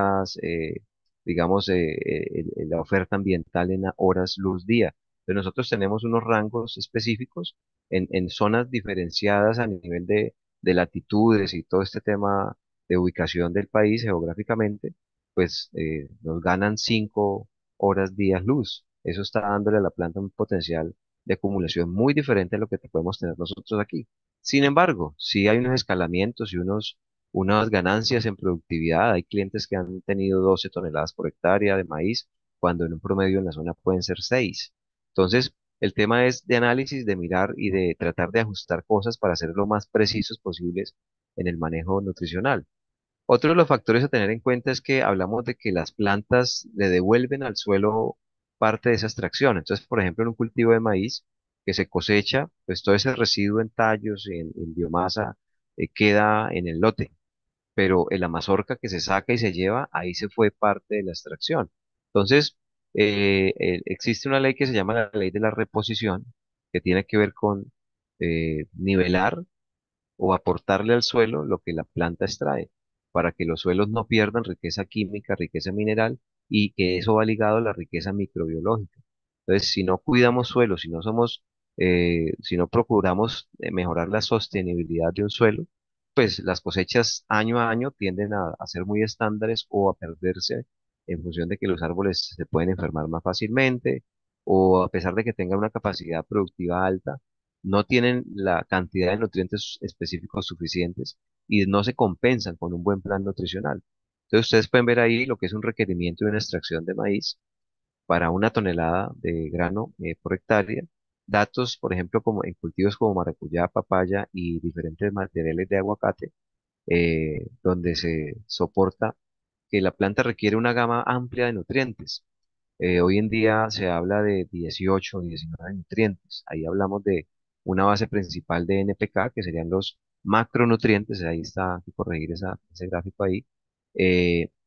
digamos, la oferta ambiental en horas luz día? Pero nosotros tenemos unos rangos específicos en zonas diferenciadas a nivel de latitudes y todo este tema de ubicación del país geográficamente, pues nos ganan 5 horas días luz. Eso está dándole a la planta un potencial de acumulación muy diferente a lo que podemos tener nosotros aquí. Sin embargo, sí hay unos escalamientos y unas ganancias en productividad. Hay clientes que han tenido 12 toneladas por hectárea de maíz, cuando en un promedio en la zona pueden ser 6. Entonces, el tema es de análisis, de mirar y de tratar de ajustar cosas para ser lo más precisos posibles en el manejo nutricional. Otro de los factores a tener en cuenta es que hablamos de que las plantas le devuelven al suelo parte de esa extracción. Entonces, por ejemplo, en un cultivo de maíz que se cosecha, pues todo ese residuo en tallos, en biomasa, queda en el lote, pero en la mazorca que se saca y se lleva, ahí se fue parte de la extracción. Entonces, existe una ley que se llama la ley de la reposición, que tiene que ver con nivelar o aportarle al suelo lo que la planta extrae, para que los suelos no pierdan riqueza química, riqueza mineral, y que eso va ligado a la riqueza microbiológica. Entonces, si no cuidamos suelos, si no procuramos mejorar la sostenibilidad de un suelo, pues las cosechas año a año tienden a ser muy estándares o a perderse en función de que los árboles se pueden enfermar más fácilmente, o a pesar de que tengan una capacidad productiva alta, no tienen la cantidad de nutrientes específicos suficientes y no se compensan con un buen plan nutricional. Entonces ustedes pueden ver ahí lo que es un requerimiento de una extracción de maíz para 1 tonelada de grano por hectárea. Datos, por ejemplo, como en cultivos como maracuyá, papaya y diferentes materiales de aguacate, donde se soporta que la planta requiere una gama amplia de nutrientes. Hoy en día se habla de 18 o 19 nutrientes. Ahí hablamos de una base principal de NPK, que serían los macronutrientes. Ahí está, hay que corregir ese gráfico ahí.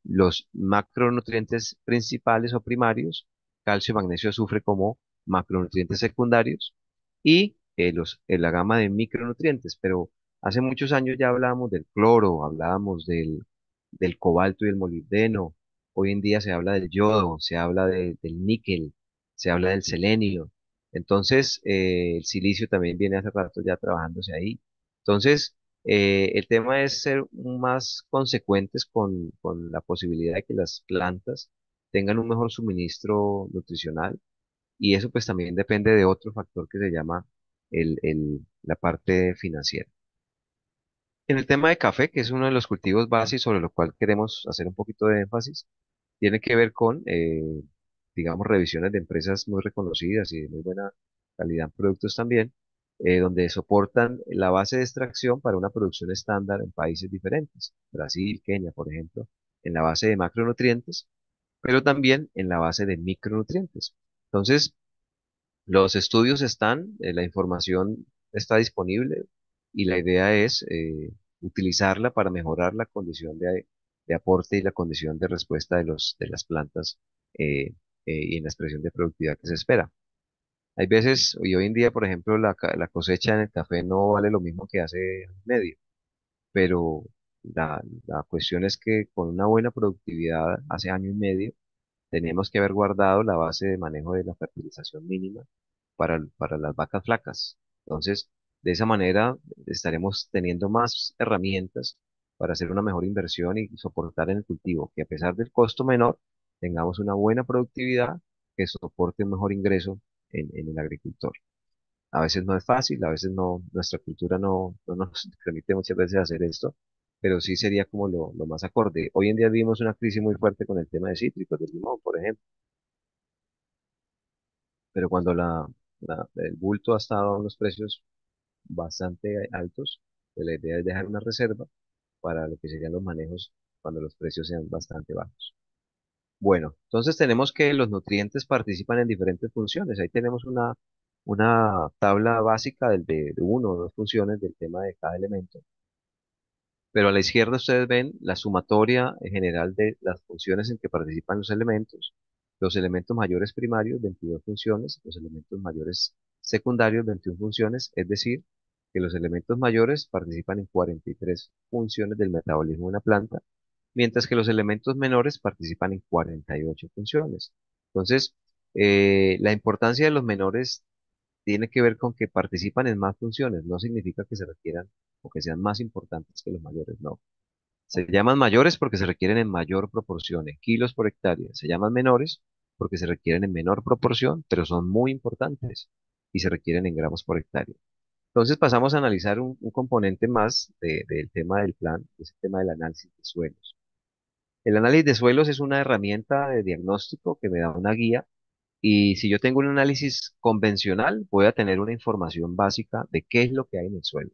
Los macronutrientes principales o primarios, calcio, magnesio, azufre como macronutrientes secundarios y la gama de micronutrientes. Pero hace muchos años ya hablábamos del cloro, hablábamos del cobalto y el molibdeno. Hoy en día se habla del yodo, se habla del níquel, se habla del selenio. Entonces, el silicio también viene hace rato ya trabajándose ahí. Entonces, el tema es ser más consecuentes con la posibilidad de que las plantas tengan un mejor suministro nutricional, y eso pues también depende de otro factor que se llama la parte financiera. En el tema de café, que es uno de los cultivos básicos sobre lo cual queremos hacer un poquito de énfasis, tiene que ver con, digamos, revisiones de empresas muy reconocidas y de muy buena calidad en productos también, donde soportan la base de extracción para una producción estándar en países diferentes, Brasil, Kenia, por ejemplo, en la base de macronutrientes, pero también en la base de micronutrientes. Entonces, los estudios están, la información está disponible y la idea es utilizarla para mejorar la condición de aporte y la condición de respuesta de las plantas y en la expresión de productividad que se espera. Hay veces, y hoy en día, por ejemplo, la cosecha en el café no vale lo mismo que hace año y medio, pero la cuestión es que con una buena productividad hace año y medio, tenemos que haber guardado la base de manejo de la fertilización mínima para las vacas flacas. Entonces, de esa manera estaremos teniendo más herramientas para hacer una mejor inversión y soportar en el cultivo, que a pesar del costo menor, tengamos una buena productividad que soporte un mejor ingreso en el agricultor. A veces no es fácil, a veces no, nuestra cultura no nos permite muchas veces hacer esto, pero sí sería como lo más acorde. Hoy en día vivimos una crisis muy fuerte con el tema de cítricos, del limón, por ejemplo. pero cuando el bulto ha estado a unos precios bastante altos, pues la idea es dejar una reserva para lo que serían los manejos cuando los precios sean bastante bajos. Bueno, entonces tenemos que los nutrientes participan en diferentes funciones. Ahí tenemos una tabla básica de uno o dos funciones del tema de cada elemento. Pero a la izquierda ustedes ven la sumatoria en general de las funciones en que participan los elementos mayores primarios, 22 funciones, los elementos mayores secundarios, 21 funciones, es decir, que los elementos mayores participan en 43 funciones del metabolismo de una planta, mientras que los elementos menores participan en 48 funciones. Entonces, la importancia de los menores tiene que ver con que participan en más funciones, no significa que se requieran o que sean más importantes que los mayores, no. Se llaman mayores porque se requieren en mayor proporción, en kilos por hectárea. Se llaman menores porque se requieren en menor proporción, pero son muy importantes y se requieren en gramos por hectárea. Entonces pasamos a analizar un componente más del tema del plan, que es el tema del análisis de suelos. El análisis de suelos es una herramienta de diagnóstico que me da una guía y si yo tengo un análisis convencional, voy a tener una información básica de qué es lo que hay en el suelo,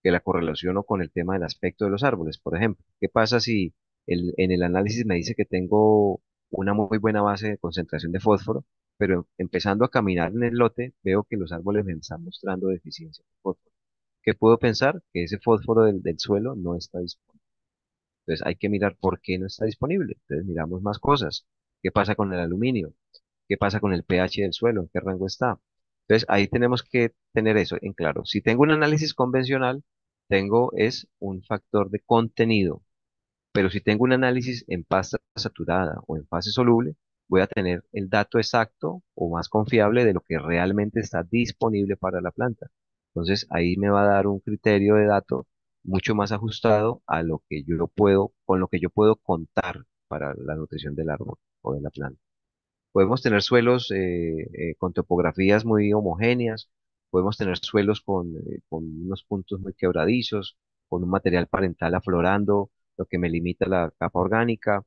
que la correlaciono con el tema del aspecto de los árboles. Por ejemplo, ¿qué pasa si en el análisis me dice que tengo una muy buena base de concentración de fósforo, pero empezando a caminar en el lote, veo que los árboles me están mostrando deficiencia de fósforo? ¿Qué puedo pensar? Que ese fósforo del suelo no está disponible. Entonces hay que mirar por qué no está disponible. Entonces miramos más cosas. ¿Qué pasa con el aluminio? ¿Qué pasa con el pH del suelo? ¿En qué rango está? Entonces, ahí tenemos que tener eso en claro. Si tengo un análisis convencional, tengo es un factor de contenido, pero si tengo un análisis en pasta saturada o en fase soluble, voy a tener el dato exacto o más confiable de lo que realmente está disponible para la planta. Entonces, ahí me va a dar un criterio de dato mucho más ajustado a lo que yo puedo, con lo que yo puedo contar para la nutrición del árbol o de la planta. Podemos tener suelos con topografías muy homogéneas, podemos tener suelos con unos puntos muy quebradizos, con un material parental aflorando, lo que me limita la capa orgánica.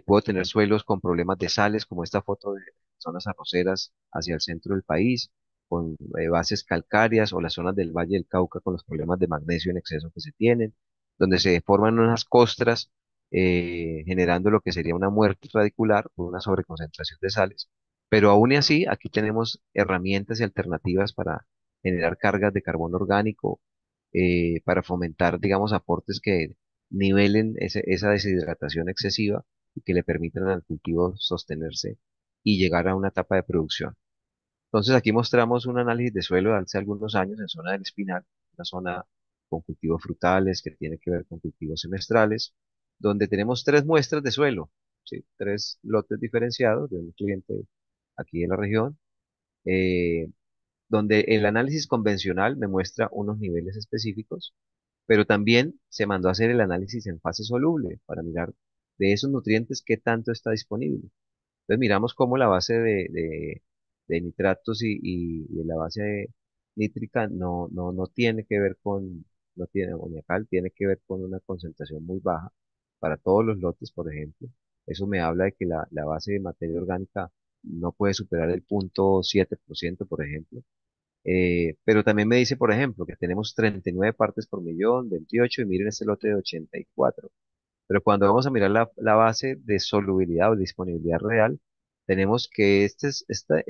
Puedo tener suelos con problemas de sales, como esta foto de zonas arroceras hacia el centro del país, con bases calcáreas o las zonas del Valle del Cauca con los problemas de magnesio en exceso que se tienen, donde se forman unas costras generando lo que sería una muerte radicular por una sobreconcentración de sales. Pero aún y así, aquí tenemos herramientas y alternativas para generar cargas de carbono orgánico, para fomentar, digamos, aportes que nivelen esa deshidratación excesiva y que le permitan al cultivo sostenerse y llegar a una etapa de producción. Entonces aquí mostramos un análisis de suelo de hace algunos años en zona del Espinal, una zona con cultivos frutales que tiene que ver con cultivos semestrales, donde tenemos tres muestras de suelo, ¿sí? Tres lotes diferenciados de un cliente aquí en la región, eh, donde el análisis convencional me muestra unos niveles específicos, pero también se mandó a hacer el análisis en fase soluble para mirar de esos nutrientes qué tanto está disponible. Entonces miramos cómo la base de nitratos y la base nítrica no tiene que ver no tiene amoníacal, tiene que ver con una concentración muy baja para todos los lotes, por ejemplo. Eso me habla de que la base de materia orgánica no puede superar el 0,7%, por ejemplo. Pero también me dice, por ejemplo, que tenemos 39 partes por millón, 28, y miren este lote de 84. Pero cuando vamos a mirar la base de solubilidad o disponibilidad real, tenemos que esta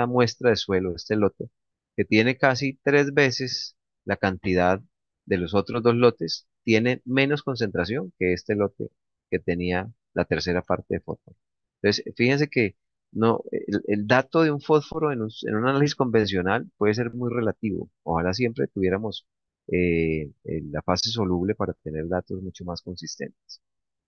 muestra de suelo, este lote, que tiene casi tres veces la cantidad de los otros dos lotes, tiene menos concentración que este lote que tenía la tercera parte de fósforo. Entonces, fíjense que no, el dato de un fósforo en un análisis convencional puede ser muy relativo. Ojalá siempre tuviéramos en la fase soluble para tener datos mucho más consistentes.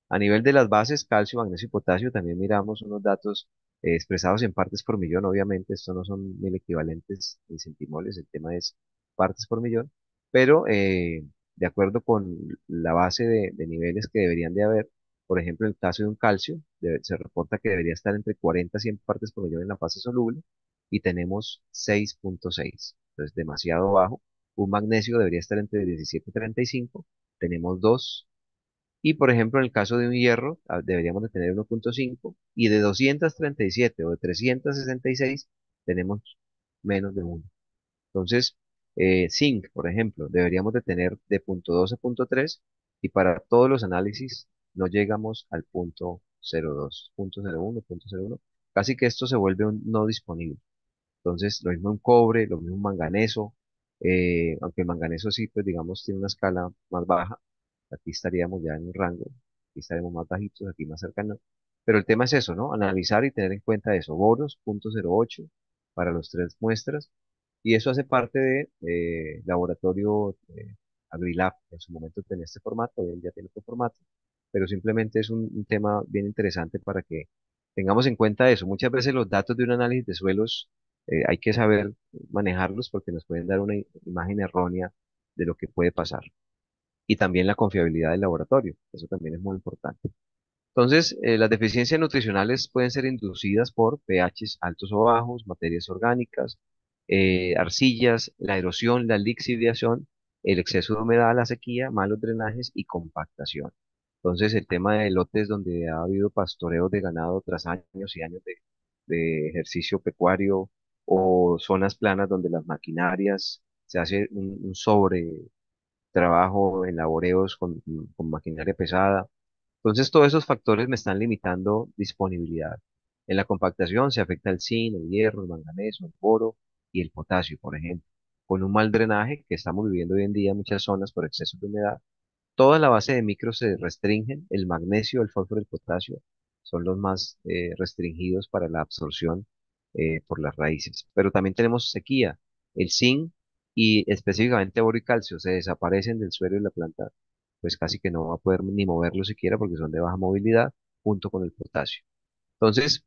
A nivel de las bases, calcio, magnesio y potasio, también miramos unos datos expresados en partes por millón. Obviamente, esto no son mil equivalentes ni centimoles, el tema es partes por millón, pero de acuerdo con la base de niveles que deberían de haber, por ejemplo, en el caso de un calcio, se reporta que debería estar entre 40 y 100 partes por millón en la fase soluble y tenemos 6,6, entonces demasiado bajo. Un magnesio debería estar entre 17 y 35, tenemos 2, Y por ejemplo, en el caso de un hierro, deberíamos de tener 1,5 y de 237 o de 366 tenemos menos de uno. Entonces, zinc, por ejemplo, deberíamos de tener de punto 2 a punto 3 y para todos los análisis no llegamos al punto 02, punto 01, punto 01. Casi que esto se vuelve un no disponible. Entonces, lo mismo un cobre, lo mismo un manganeso, aunque el manganeso sí, pues digamos, tiene una escala más baja. Aquí estaríamos ya en un rango, aquí estaremos más bajitos, aquí más cercanos. Pero el tema es eso, ¿no? Analizar y tener en cuenta eso. Boros, 0,08 para los tres muestras. Y eso hace parte de laboratorio Agrilab. En su momento tenía este formato, hoy en día tiene otro formato. Pero simplemente es un tema bien interesante para que tengamos en cuenta eso. Muchas veces los datos de un análisis de suelos hay que saber manejarlos porque nos pueden dar una imagen errónea de lo que puede pasar. Y también la confiabilidad del laboratorio. Eso también es muy importante. Entonces, las deficiencias nutricionales pueden ser inducidas por pHs altos o bajos, materias orgánicas, arcillas, la erosión, la lixiviación, el exceso de humedad, la sequía, malos drenajes y compactación. Entonces, el tema de lotes donde ha habido pastoreo de ganado tras años y años de ejercicio pecuario o zonas planas donde las maquinarias se hace un sobre trabajo en laboreos con maquinaria pesada. Entonces, todos esos factores me están limitando disponibilidad. En la compactación se afecta el zinc, el hierro, el manganeso, el boro y el potasio, por ejemplo. Con un mal drenaje que estamos viviendo hoy en día en muchas zonas por exceso de humedad, toda la base de micros se restringen. El magnesio, el fósforo y el potasio son los más restringidos para la absorción por las raíces. Pero también tenemos sequía. El zinc y específicamente boro y calcio se desaparecen del suelo y la planta, pues casi que no va a poder ni moverlo siquiera porque son de baja movilidad, junto con el potasio. Entonces,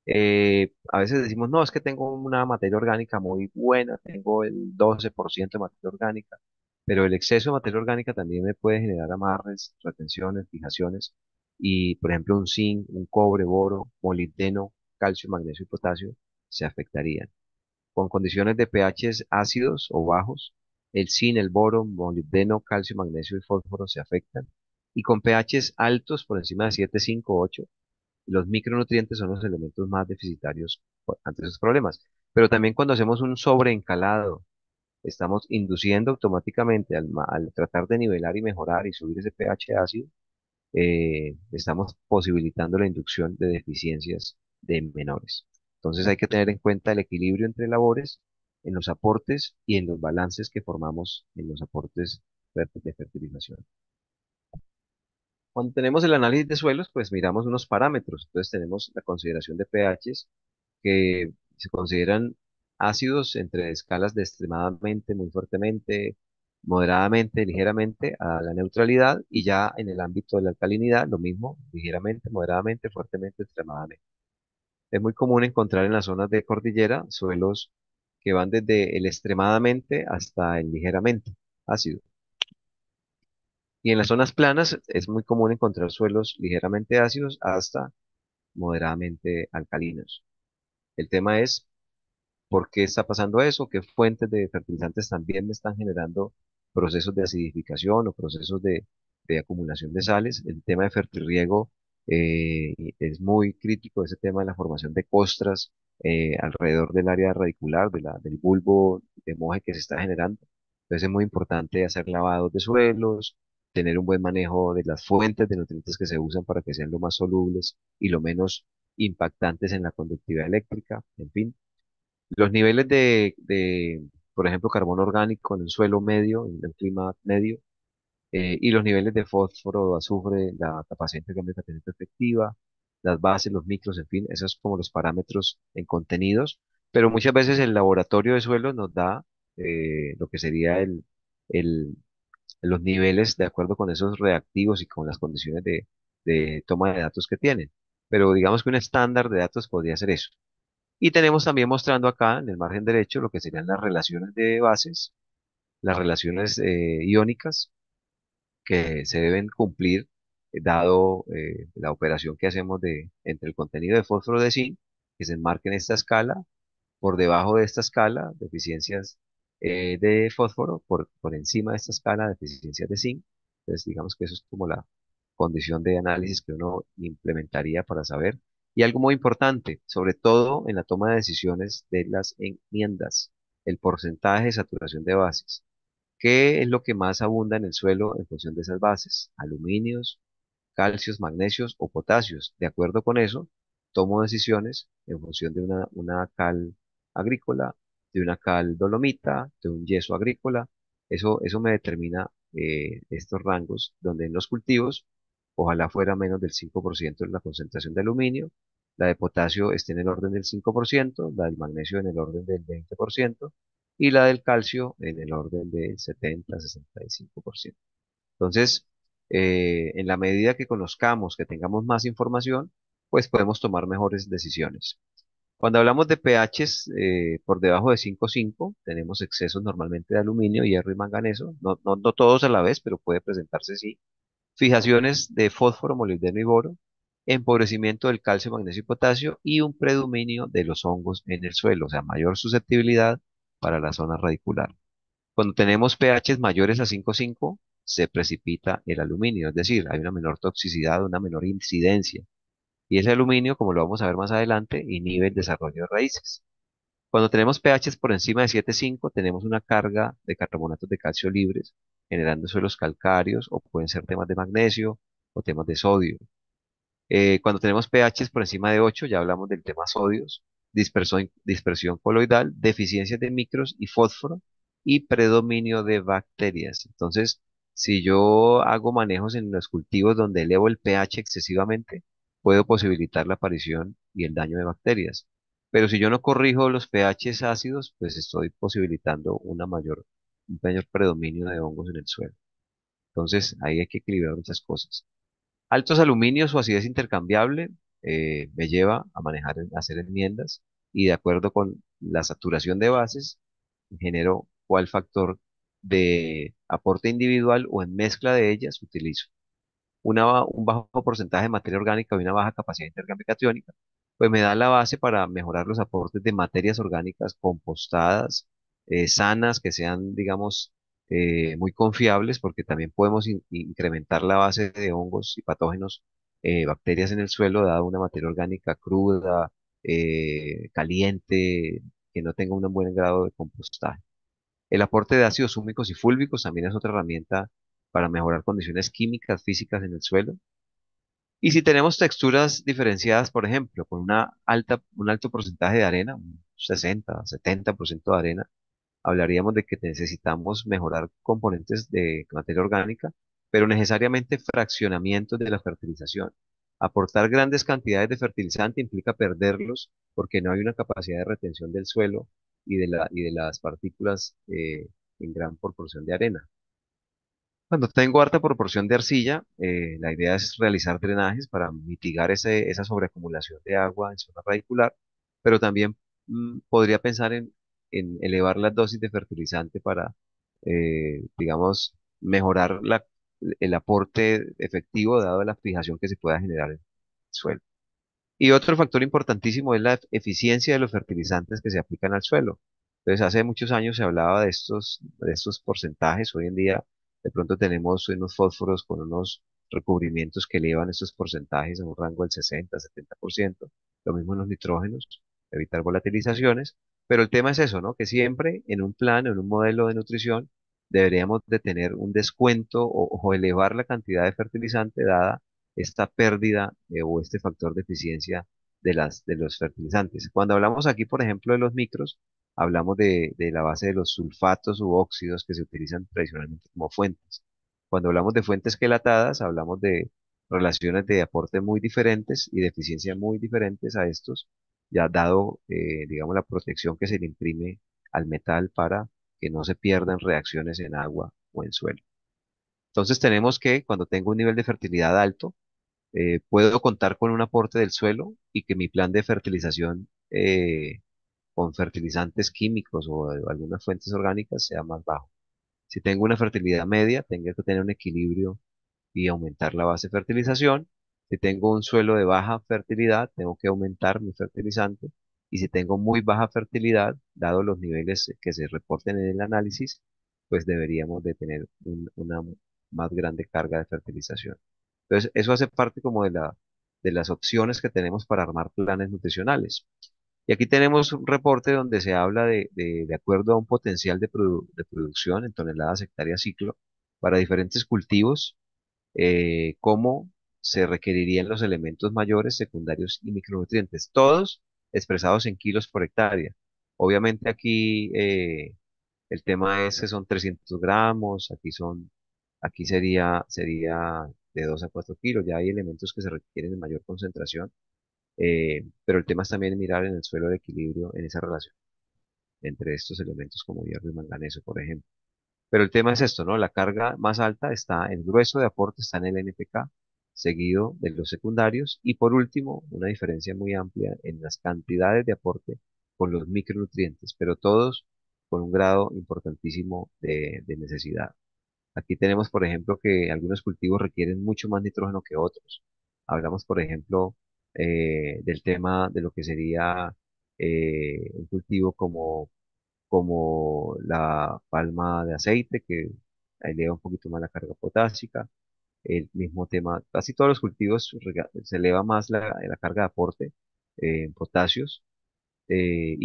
a veces decimos, no, es que tengo una materia orgánica muy buena, tengo el 12% de materia orgánica, pero el exceso de materia orgánica también me puede generar amarres, retenciones, fijaciones, y por ejemplo un zinc, un cobre, boro, molibdeno, calcio, magnesio y potasio se afectarían. Con condiciones de pHs ácidos o bajos, el zinc, el boro, molibdeno, calcio, magnesio y fósforo se afectan, y con pHs altos por encima de 7,5 o 8 los micronutrientes son los elementos más deficitarios ante esos problemas. Pero también cuando hacemos un sobreencalado, estamos induciendo automáticamente al tratar de nivelar y mejorar y subir ese pH ácido, estamos posibilitando la inducción de deficiencias de menores. Entonces hay que tener en cuenta el equilibrio entre labores en los aportes y en los balances que formamos en los aportes de fertilización. Cuando tenemos el análisis de suelos, pues miramos unos parámetros. Entonces tenemos la consideración de pHs que se consideran ácidos entre escalas de extremadamente, muy fuertemente, moderadamente, ligeramente a la neutralidad y ya en el ámbito de la alcalinidad, lo mismo, ligeramente, moderadamente, fuertemente, extremadamente. Es muy común encontrar en las zonas de cordillera suelos que van desde el extremadamente hasta el ligeramente ácido. Y en las zonas planas es muy común encontrar suelos ligeramente ácidos hasta moderadamente alcalinos. El tema es por qué está pasando eso, qué fuentes de fertilizantes también me están generando procesos de acidificación o procesos de acumulación de sales. El tema de fertirriego es muy crítico, ese tema de la formación de costras alrededor del área radicular, del bulbo de moje que se está generando. Entonces es muy importante hacer lavados de suelos, tener un buen manejo de las fuentes de nutrientes que se usan para que sean lo más solubles y lo menos impactantes en la conductividad eléctrica, en fin. Los niveles por ejemplo, carbono orgánico en el suelo medio, en el clima medio, y los niveles de fósforo, azufre, la capacidad de intercambio de catalítico efectiva, las bases, los micros, en fin, esos son como los parámetros en contenidos, pero muchas veces el laboratorio de suelo nos da lo que sería el- los niveles de acuerdo con esos reactivos y con las condiciones de toma de datos que tienen. Pero digamos que un estándar de datos podría ser eso. Y tenemos también mostrando acá en el margen derecho lo que serían las relaciones de bases, las relaciones iónicas que se deben cumplir dado la operación que hacemos entre el contenido de fósforo de zinc, que se enmarca en esta escala, por debajo de esta escala, deficiencias de fósforo, por encima de esta escala, deficiencias de zinc. Entonces digamos que eso es como condición de análisis que uno implementaría para saber. Y algo muy importante, sobre todo en la toma de decisiones de las enmiendas, el porcentaje de saturación de bases. ¿Qué es lo que más abunda en el suelo en función de esas bases? Aluminios, calcios, magnesios o potasios. De acuerdo con eso, tomo decisiones en función de una cal agrícola, de una cal dolomita, de un yeso agrícola. Eso me determina estos rangos donde en los cultivos, ojalá fuera menos del 5% la concentración de aluminio, la de potasio esté en el orden del 5%, la del magnesio en el orden del 20% y la del calcio en el orden del 70-65%. Entonces, en la medida que conozcamos, que tengamos más información, pues podemos tomar mejores decisiones. Cuando hablamos de pHs por debajo de 5,5, tenemos excesos normalmente de aluminio, hierro y manganeso, no todos a la vez, pero puede presentarse sí. Fijaciones de fósforo, molibdeno y boro, empobrecimiento del calcio, magnesio y potasio y un predominio de los hongos en el suelo, o sea, mayor susceptibilidad para la zona radicular. Cuando tenemos pHs mayores a 5,5, se precipita el aluminio, es decir, hay una menor toxicidad, una menor incidencia. Y ese aluminio, como lo vamos a ver más adelante, inhibe el desarrollo de raíces. Cuando tenemos pHs por encima de 7,5, tenemos una carga de carbonatos de calcio libres, generando suelos calcáreos o pueden ser temas de magnesio o temas de sodio. Cuando tenemos pHs por encima de 8, ya hablamos del tema sodios, dispersión coloidal, deficiencias de micros y fósforo y predominio de bacterias. Entonces, si yo hago manejos en los cultivos donde elevo el pH excesivamente, puedo posibilitar la aparición y el daño de bacterias. Pero si yo no corrijo los pHs ácidos, pues estoy posibilitando un mayor predominio de hongos en el suelo. Entonces, ahí hay que equilibrar muchas cosas. Altos aluminios o acidez intercambiable me lleva a manejar, a hacer enmiendas y de acuerdo con la saturación de bases, genero cuál factor de aporte individual o en mezcla de ellas utilizo un bajo porcentaje de materia orgánica y una baja capacidad de intercambio catiónica, pues me da la base para mejorar los aportes de materias orgánicas compostadas, sanas, que sean, digamos, muy confiables, porque también podemos incrementar la base de hongos y patógenos, bacterias en el suelo, dada una materia orgánica cruda, caliente, que no tenga un buen grado de compostaje. El aporte de ácidos húmicos y fúlvicos también es otra herramienta para mejorar condiciones químicas, físicas en el suelo. Y si tenemos texturas diferenciadas, por ejemplo, con un alto porcentaje de arena, un 60-70% de arena, hablaríamos de que necesitamos mejorar componentes de materia orgánica, pero necesariamente fraccionamientos de la fertilización. Aportar grandes cantidades de fertilizante implica perderlos porque no hay una capacidad de retención del suelo y de las partículas en gran proporción de arena. Cuando tengo harta proporción de arcilla, la idea es realizar drenajes para mitigar esa sobreacumulación de agua en zona radicular, pero también podría pensar en elevar las dosis de fertilizante para, digamos, mejorar el aporte efectivo dado la fijación que se pueda generar en el suelo. Y otro factor importantísimo es la eficiencia de los fertilizantes que se aplican al suelo. Entonces, hace muchos años se hablaba de estos porcentajes. Hoy en día, de pronto tenemos unos fósforos con unos recubrimientos que elevan estos porcentajes a un rango del 60-70%. Lo mismo en los nitrógenos, evitar volatilizaciones. Pero el tema es eso, ¿no? Que siempre en un plan, en un modelo de nutrición, deberíamos de tener un descuento o elevar la cantidad de fertilizante dada esta pérdida o este factor de eficiencia de los fertilizantes. Cuando hablamos aquí, por ejemplo, de los micros, hablamos de la base de los sulfatos u óxidos que se utilizan tradicionalmente como fuentes. Cuando hablamos de fuentes quelatadas, hablamos de relaciones de aporte muy diferentes y de eficiencia muy diferentes a estos, ya dado, digamos, la protección que se le imprime al metal para que no se pierdan reacciones en agua o en suelo. Entonces tenemos que, cuando tengo un nivel de fertilidad alto, puedo contar con un aporte del suelo y que mi plan de fertilización con fertilizantes químicos o algunas fuentes orgánicas sea más bajo. Si tengo una fertilidad media, tengo que tener un equilibrio y aumentar la base de fertilización. Si tengo un suelo de baja fertilidad, tengo que aumentar mi fertilizante. Y si tengo muy baja fertilidad, dado los niveles que se reporten en el análisis, pues deberíamos de tener una más grande carga de fertilización. Entonces, eso hace parte como de las opciones que tenemos para armar planes nutricionales. Y aquí tenemos un reporte donde se habla de acuerdo a un potencial de producción en toneladas hectárea ciclo para diferentes cultivos, cómo se requerirían los elementos mayores, secundarios y micronutrientes, todos expresados en kilos por hectárea. Obviamente aquí el tema es que son 300 gramos, aquí sería de 2 a 4 kilos, ya hay elementos que se requieren en mayor concentración, pero el tema es también mirar en el suelo el equilibrio en esa relación entre estos elementos como hierro y manganeso, por ejemplo. Pero el tema es esto, ¿no? La carga más alta está, el grueso de aporte está en el NPK, seguido de los secundarios, y por último, una diferencia muy amplia en las cantidades de aporte con los micronutrientes, pero todos con un grado importantísimo de necesidad. Aquí tenemos, por ejemplo, que algunos cultivos requieren mucho más nitrógeno que otros. Hablamos, por ejemplo, del tema de lo que sería un cultivo como la palma de aceite, que eleva un poquito más la carga potásica. El mismo tema, casi todos los cultivos se eleva más la carga de aporte en potasios, e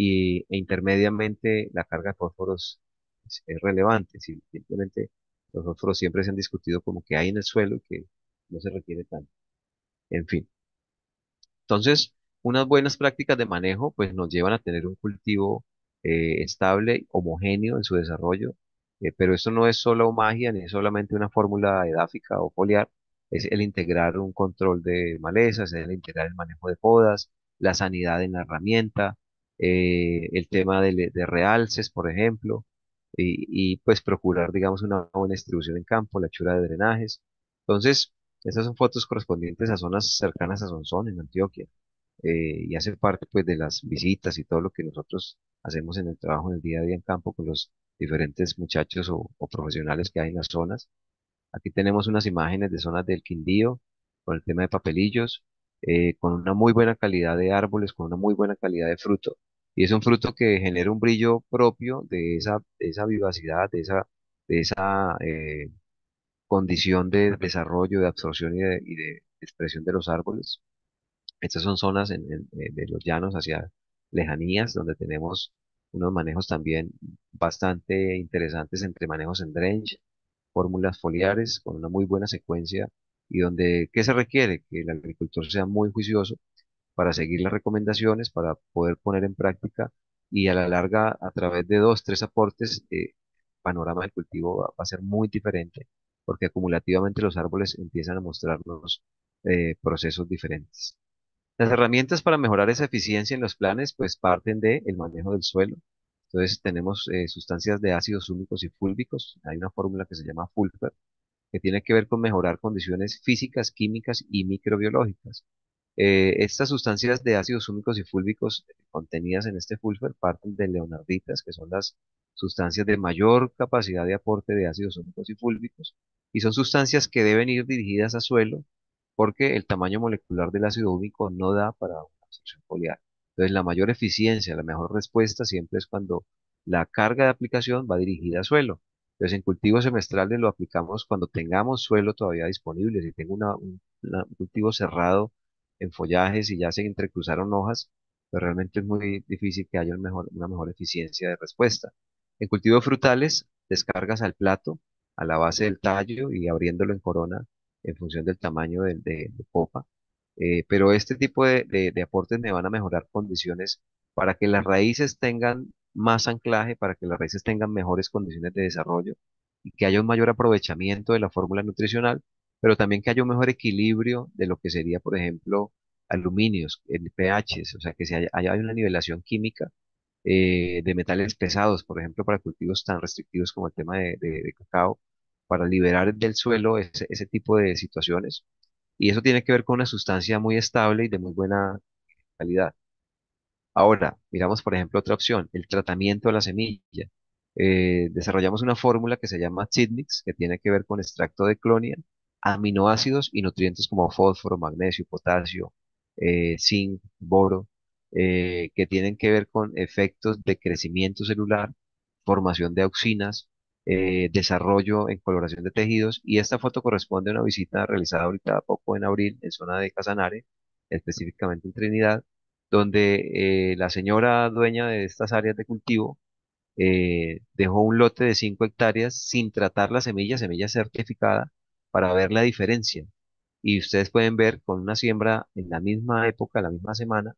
intermediamente la carga de fósforos es relevante. Simplemente los fósforos siempre se han discutido como que hay en el suelo y que no se requiere tanto. En fin. Entonces, unas buenas prácticas de manejo pues nos llevan a tener un cultivo estable, homogéneo en su desarrollo, pero esto no es solo magia ni es solamente una fórmula edáfica o foliar, es el integrar un control de malezas, es el integrar el manejo de podas, la sanidad en la herramienta, el tema de realces, por ejemplo, y pues procurar, digamos, una buena distribución en campo, la hechura de drenajes. Entonces, estas son fotos correspondientes a zonas cercanas a Sonsón, en Antioquia, y hace parte pues de las visitas y todo lo que nosotros hacemos en el trabajo en el día a día en campo con los diferentes muchachos o profesionales que hay en las zonas. Aquí tenemos unas imágenes de zonas del Quindío, con el tema de papelillos, con una muy buena calidad de árboles, con una muy buena calidad de fruto. Y es un fruto que genera un brillo propio de esa vivacidad, de esa condición de desarrollo, de absorción y de expresión de los árboles. Estas son zonas de los llanos hacia lejanías, donde tenemos unos manejos también bastante interesantes entre manejos en drench, fórmulas foliares con una muy buena secuencia y donde, ¿qué se requiere? Que el agricultor sea muy juicioso para seguir las recomendaciones, para poder poner en práctica y a la larga, a través de 2, 3 aportes, el panorama del cultivo va a ser muy diferente porque acumulativamente los árboles empiezan a mostrarnos procesos diferentes. Las herramientas para mejorar esa eficiencia en los planes, pues parten de el manejo del suelo. Entonces tenemos sustancias de ácidos húmicos y fúlbicos. Hay una fórmula que se llama FULFER, que tiene que ver con mejorar condiciones físicas, químicas y microbiológicas. Estas sustancias de ácidos húmicos y fúlbicos contenidas en este FULFER parten de leonarditas, que son las sustancias de mayor capacidad de aporte de ácidos húmicos y fúlbicos, y son sustancias que deben ir dirigidas a suelo porque el tamaño molecular del ácido húmico no da para una absorción foliar. Entonces, la mayor eficiencia, la mejor respuesta siempre es cuando la carga de aplicación va dirigida a suelo. Entonces, en cultivos semestrales lo aplicamos cuando tengamos suelo todavía disponible. Si tengo un cultivo cerrado en follajes y ya se entrecruzaron hojas, pues realmente es muy difícil que haya una mejor eficiencia de respuesta. En cultivos frutales, descargas al plato, a la base del tallo y abriéndolo en corona en función del tamaño de copa. Pero este tipo de aportes me van a mejorar condiciones para que las raíces tengan más anclaje, para que las raíces tengan mejores condiciones de desarrollo y que haya un mayor aprovechamiento de la fórmula nutricional, pero también que haya un mejor equilibrio de lo que sería, por ejemplo, aluminios, el pH, o sea, que haya una nivelación química de metales pesados, por ejemplo, para cultivos tan restrictivos como el tema de cacao, para liberar del suelo ese tipo de situaciones. Y eso tiene que ver con una sustancia muy estable y de muy buena calidad. Ahora, miramos, por ejemplo, otra opción, el tratamiento de la semilla. Desarrollamos una fórmula que se llama Seedmix, que tiene que ver con extracto de clonia, aminoácidos y nutrientes como fósforo, magnesio, potasio, zinc, boro, que tienen que ver con efectos de crecimiento celular, formación de auxinas, desarrollo en coloración de tejidos. Y esta foto corresponde a una visita realizada ahorita a poco en abril en zona de Casanare, específicamente en Trinidad, donde la señora dueña de estas áreas de cultivo dejó un lote de 5 hectáreas sin tratar la semilla, semilla certificada, para ver la diferencia. Y ustedes pueden ver con una siembra en la misma época, la misma semana,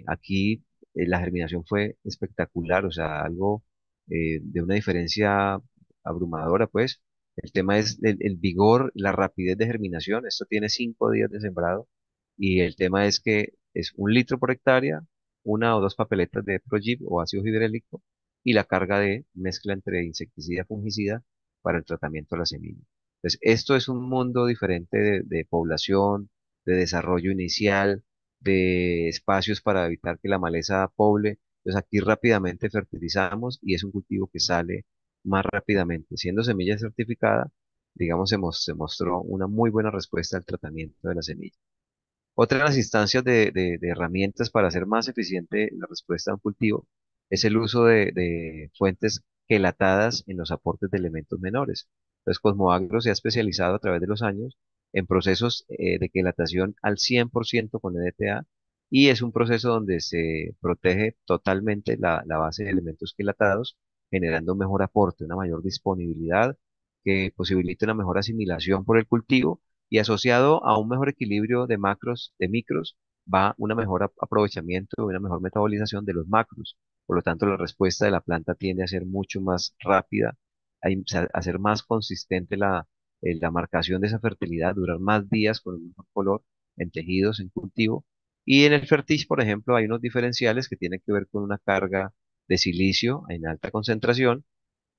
aquí la germinación fue espectacular, o sea, algo de una diferencia abrumadora, pues. El tema es el vigor, la rapidez de germinación. Esto tiene 5 días de sembrado y el tema es que es 1 litro por hectárea, una o dos papeletas de Progib o ácido gibrélico y la carga de mezcla entre insecticida y fungicida para el tratamiento de la semilla. Entonces, esto es un mundo diferente de población, de desarrollo inicial, de espacios para evitar que la maleza poble. Entonces aquí rápidamente fertilizamos y es un cultivo que sale más rápidamente. Siendo semilla certificada, digamos, se mostró una muy buena respuesta al tratamiento de la semilla. Otra de las instancias de herramientas para hacer más eficiente la respuesta a un cultivo es el uso de fuentes quelatadas en los aportes de elementos menores. Entonces, Cosmoagro se ha especializado a través de los años en procesos de quelatación al 100% con EDTA y es un proceso donde se protege totalmente la base de elementos quelatados, generando un mejor aporte, una mayor disponibilidad que posibilita una mejor asimilación por el cultivo y asociado a un mejor equilibrio de macros, de micros, va una mejor aprovechamiento, una mejor metabolización de los macros. Por lo tanto, la respuesta de la planta tiende a ser mucho más rápida, a ser más consistente la marcación de esa fertilidad, durar más días con un mejor color en tejidos, en cultivo. Y en el Fertig, por ejemplo, hay unos diferenciales que tienen que ver con una carga de silicio en alta concentración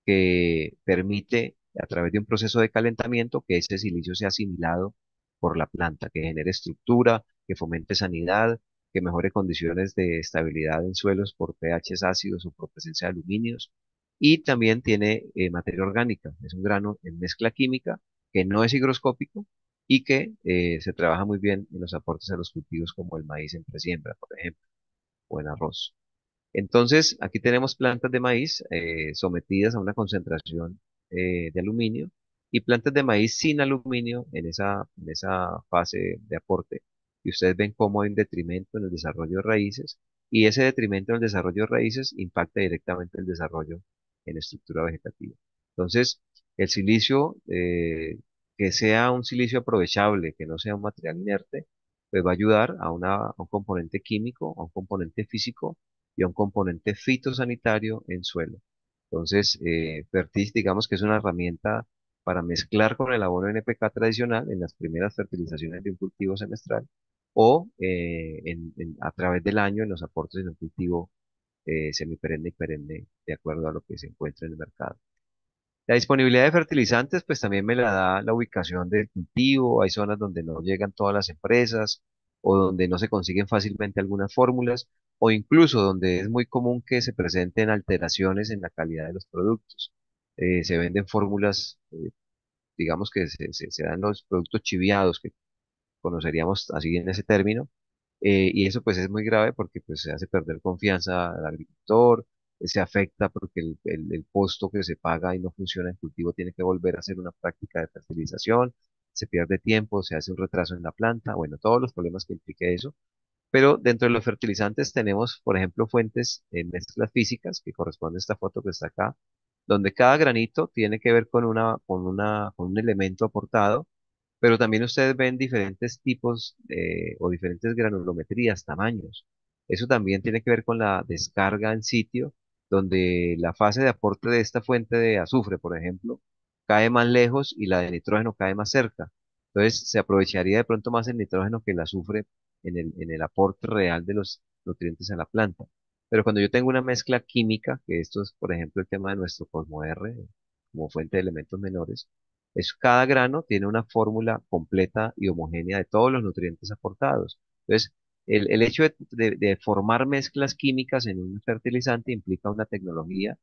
que permite, a través de un proceso de calentamiento, que ese silicio sea asimilado por la planta, que genere estructura, que fomente sanidad, que mejore condiciones de estabilidad en suelos por pHs ácidos o por presencia de aluminios. Y también tiene materia orgánica, es un grano en mezcla química que no es higroscópico y que se trabaja muy bien en los aportes a los cultivos como el maíz en presiembra, por ejemplo, o en arroz. Entonces, aquí tenemos plantas de maíz sometidas a una concentración de aluminio y plantas de maíz sin aluminio en esa fase de aporte. Y ustedes ven cómo hay un detrimento en el desarrollo de raíces y ese detrimento en el desarrollo de raíces impacta directamente el desarrollo en estructura vegetativa. Entonces, el silicio, que sea un silicio aprovechable, que no sea un material inerte, pues va a ayudar a un componente químico, a un componente físico y a un componente fitosanitario en suelo. Entonces, Fertis, digamos que es una herramienta para mezclar con el abono NPK tradicional en las primeras fertilizaciones de un cultivo semestral o a través del año en los aportes en un cultivo semiperenne y perenne, de acuerdo a lo que se encuentra en el mercado. La disponibilidad de fertilizantes, pues también me la da la ubicación del cultivo. Hay zonas donde no llegan todas las empresas o donde no se consiguen fácilmente algunas fórmulas o incluso donde es muy común que se presenten alteraciones en la calidad de los productos. Se venden fórmulas, digamos que se dan los productos chiviados, que conoceríamos así en ese término, y eso pues es muy grave porque pues se hace perder confianza al agricultor, se afecta porque el costo que se paga y no funciona en cultivo tiene que volver a hacer una práctica de fertilización, se pierde tiempo, se hace un retraso en la planta, bueno, todos los problemas que implique eso. Pero dentro de los fertilizantes tenemos, por ejemplo, fuentes en mezclas físicas, que corresponde a esta foto que está acá, donde cada granito tiene que ver con un elemento aportado, pero también ustedes ven diferentes tipos o diferentes granulometrías, tamaños. Eso también tiene que ver con la descarga en sitio, donde la fase de aporte de esta fuente de azufre, por ejemplo, cae más lejos y la de nitrógeno cae más cerca. Entonces, se aprovecharía de pronto más el nitrógeno que el azufre en el aporte real de los nutrientes a la planta. Pero cuando yo tengo una mezcla química, que esto es, por ejemplo, el tema de nuestro Cosmo R, como fuente de elementos menores, es cada grano tiene una fórmula completa y homogénea de todos los nutrientes aportados. Entonces, el hecho de formar mezclas químicas en un fertilizante implica una tecnología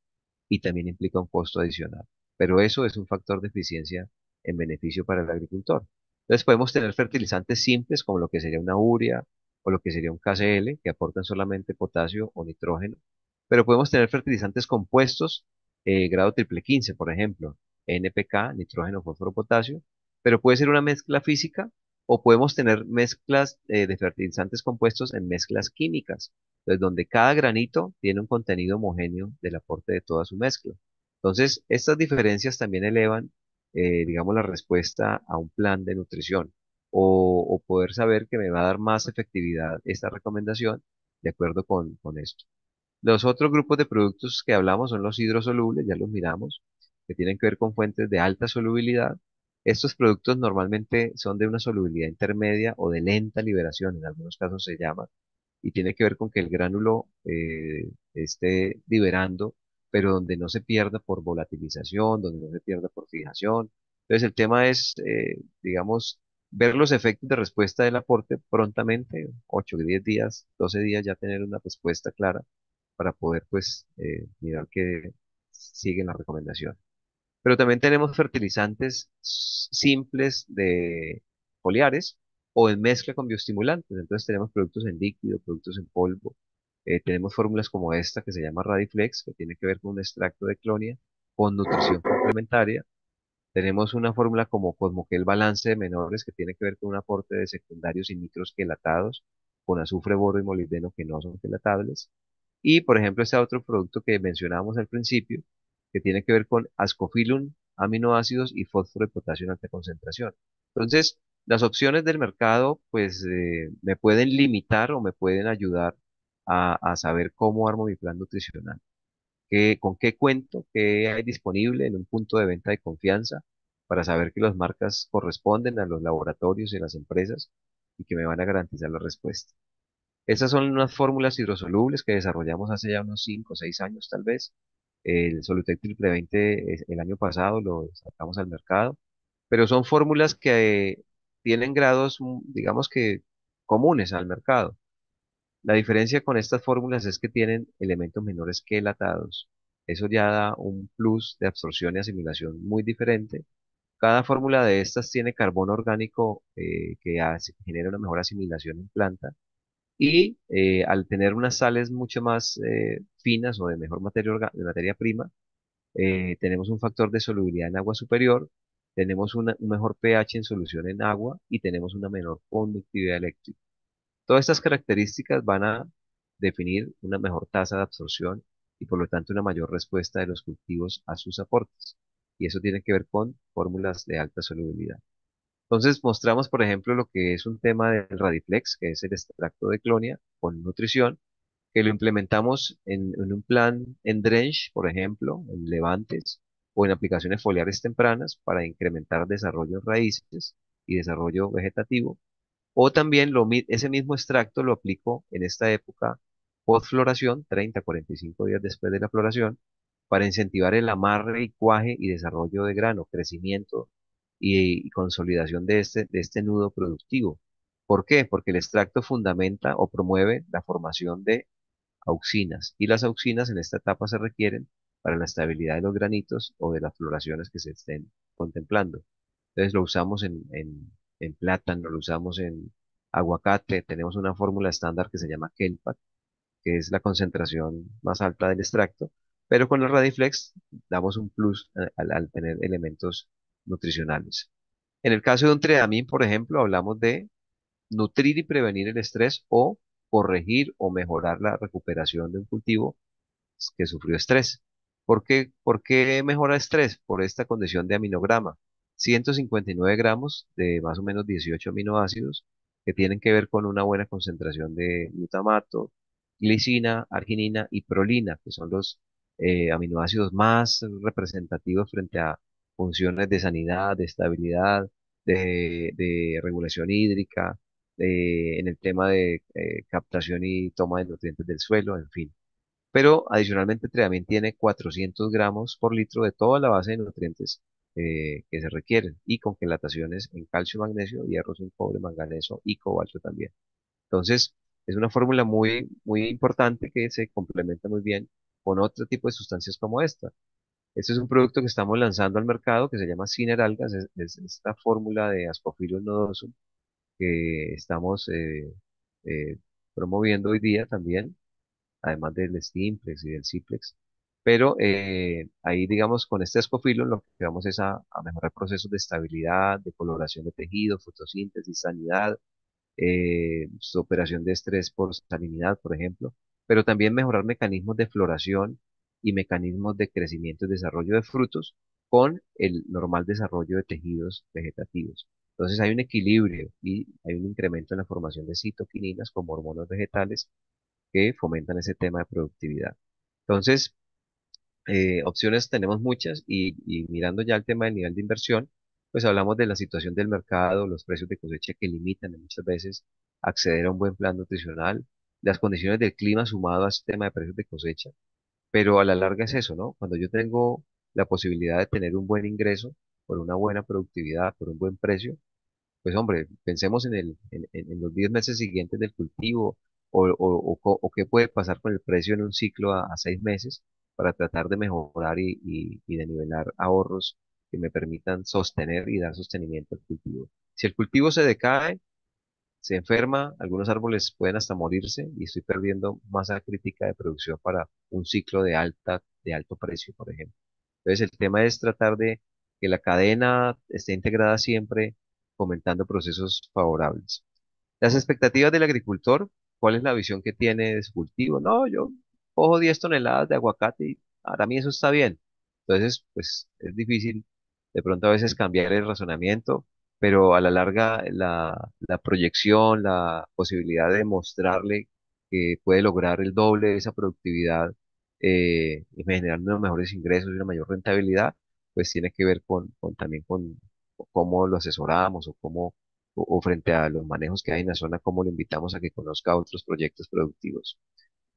y también implica un costo adicional. Pero eso es un factor de eficiencia en beneficio para el agricultor. Entonces podemos tener fertilizantes simples como lo que sería una urea o lo que sería un KCl que aportan solamente potasio o nitrógeno, pero podemos tener fertilizantes compuestos grado triple 15, por ejemplo, NPK, nitrógeno, fósforo, potasio, pero puede ser una mezcla física o podemos tener mezclas de fertilizantes compuestos en mezclas químicas, entonces donde cada granito tiene un contenido homogéneo del aporte de toda su mezcla. Entonces, estas diferencias también elevan, digamos, la respuesta a un plan de nutrición o poder saber que me va a dar más efectividad esta recomendación de acuerdo con esto. Los otros grupos de productos que hablamos son los hidrosolubles, ya los miramos, que tienen que ver con fuentes de alta solubilidad. Estos productos normalmente son de una solubilidad intermedia o de lenta liberación, en algunos casos se llama, y tiene que ver con que el gránulo esté liberando, pero donde no se pierda por volatilización, donde no se pierda por fijación. Entonces el tema es, digamos, ver los efectos de respuesta del aporte prontamente, 8, 10 días, 12 días, ya tener una respuesta clara para poder pues mirar que siguen la recomendación. Pero también tenemos fertilizantes simples de foliares o en mezcla con bioestimulantes. Entonces tenemos productos en líquido, productos en polvo. Tenemos fórmulas como esta que se llama Radiflex, que tiene que ver con un extracto de clonia con nutrición complementaria. Tenemos una fórmula como Cosmoquel Balance de Menores, que tiene que ver con un aporte de secundarios y micros quelatados con azufre, boro y molibdeno que no son quelatables. Y, por ejemplo, este otro producto que mencionábamos al principio, que tiene que ver con ascofilum, aminoácidos y fósforo y potasio en alta concentración. Entonces, las opciones del mercado, pues, me pueden limitar o me pueden ayudar a saber cómo armo mi plan nutricional. Con qué cuento, qué hay disponible en un punto de venta de confianza para saber que las marcas corresponden a los laboratorios y las empresas y que me van a garantizar la respuesta. Esas son unas fórmulas hidrosolubles que desarrollamos hace ya unos 5 o 6 años tal vez. El Solutek Triple 20 el año pasado lo sacamos al mercado, pero son fórmulas que tienen grados, digamos que comunes al mercado. La diferencia con estas fórmulas es que tienen elementos menores que latados. Eso ya da un plus de absorción y asimilación muy diferente. Cada fórmula de estas tiene carbono orgánico que genera una mejor asimilación en planta y al tener unas sales mucho más finas o de mejor de materia prima, tenemos un factor de solubilidad en agua superior, tenemos un mejor pH en solución en agua y tenemos una menor conductividad eléctrica. Todas estas características van a definir una mejor tasa de absorción y por lo tanto una mayor respuesta de los cultivos a sus aportes. Y eso tiene que ver con fórmulas de alta solubilidad. Entonces mostramos, por ejemplo, lo que es un tema del Radiflex, que es el extracto de clonia con nutrición, que lo implementamos en un plan en drench, por ejemplo, en levantes o en aplicaciones foliares tempranas para incrementar desarrollo de raíces y desarrollo vegetativo o también ese mismo extracto lo aplico en esta época post-floración, 30, 45 días después de la floración, para incentivar el amarre y cuaje y desarrollo de grano, crecimiento y consolidación de este nudo productivo. ¿Por qué? Porque el extracto fundamenta o promueve la formación de auxinas y las auxinas en esta etapa se requieren para la estabilidad de los granitos o de las floraciones que se estén contemplando. Entonces lo usamos en plátano, lo usamos en aguacate, tenemos una fórmula estándar que se llama Kelpat, que es la concentración más alta del extracto, pero con el Radiflex damos un plus al tener elementos nutricionales. En el caso de un Tredamín, por ejemplo, hablamos de nutrir y prevenir el estrés o corregir o mejorar la recuperación de un cultivo que sufrió estrés. Por qué mejora estrés? Por esta condición de aminograma. 159 gramos de más o menos 18 aminoácidos que tienen que ver con una buena concentración de glutamato, glicina, arginina y prolina, que son los aminoácidos más representativos frente a funciones de sanidad, de estabilidad, de regulación hídrica, en el tema de captación y toma de nutrientes del suelo, en fin. Pero adicionalmente también tiene 400 gramos por litro de toda la base de nutrientes que se requieren y con quelataciones en calcio, magnesio, hierro, zinc, cobre, manganeso y cobalto también. Entonces, es una fórmula muy, muy importante que se complementa muy bien con otro tipo de sustancias como esta. Este es un producto que estamos lanzando al mercado que se llama Cineralgas, es esta fórmula de Ascophyllus nodosum que estamos eh, promoviendo hoy día también además del Stimplex y del Ciplex. pero ahí, digamos, con este escofilo lo que vamos es a mejorar procesos de estabilidad, de coloración de tejido, fotosíntesis, sanidad, su operación de estrés por salinidad, por ejemplo, pero también mejorar mecanismos de floración y mecanismos de crecimiento y desarrollo de frutos con el normal desarrollo de tejidos vegetativos. Entonces hay un equilibrio y hay un incremento en la formación de citoquininas como hormonas vegetales que fomentan ese tema de productividad. Entonces, opciones tenemos muchas y mirando ya el tema del nivel de inversión, pues hablamos de la situación del mercado, los precios de cosecha que limitan muchas veces acceder a un buen plan nutricional, las condiciones del clima sumado a este tema de precios de cosecha, pero a la larga es eso, ¿no? Cuando yo tengo la posibilidad de tener un buen ingreso por una buena productividad, por un buen precio, pues hombre, pensemos en los 10 meses siguientes del cultivo o qué puede pasar con el precio en un ciclo a 6 meses para tratar de mejorar y de nivelar ahorros que me permitan sostener y dar sostenimiento al cultivo. Si el cultivo se decae, se enferma, algunos árboles pueden hasta morirse y estoy perdiendo masa crítica de producción para un ciclo de alto precio, por ejemplo. Entonces, el tema es tratar de que la cadena esté integrada siempre, fomentando procesos favorables. Las expectativas del agricultor, ¿cuál es la visión que tiene de su cultivo? No, yo cojo 10 toneladas de aguacate y para mí eso está bien. Entonces, pues es difícil de pronto a veces cambiar el razonamiento, pero a la larga la proyección, la posibilidad de mostrarle que puede lograr el doble de esa productividad y generar unos mejores ingresos y una mayor rentabilidad, pues tiene que ver también con cómo lo asesoramos o cómo o frente a los manejos que hay en la zona, cómo lo invitamos a que conozca otros proyectos productivos.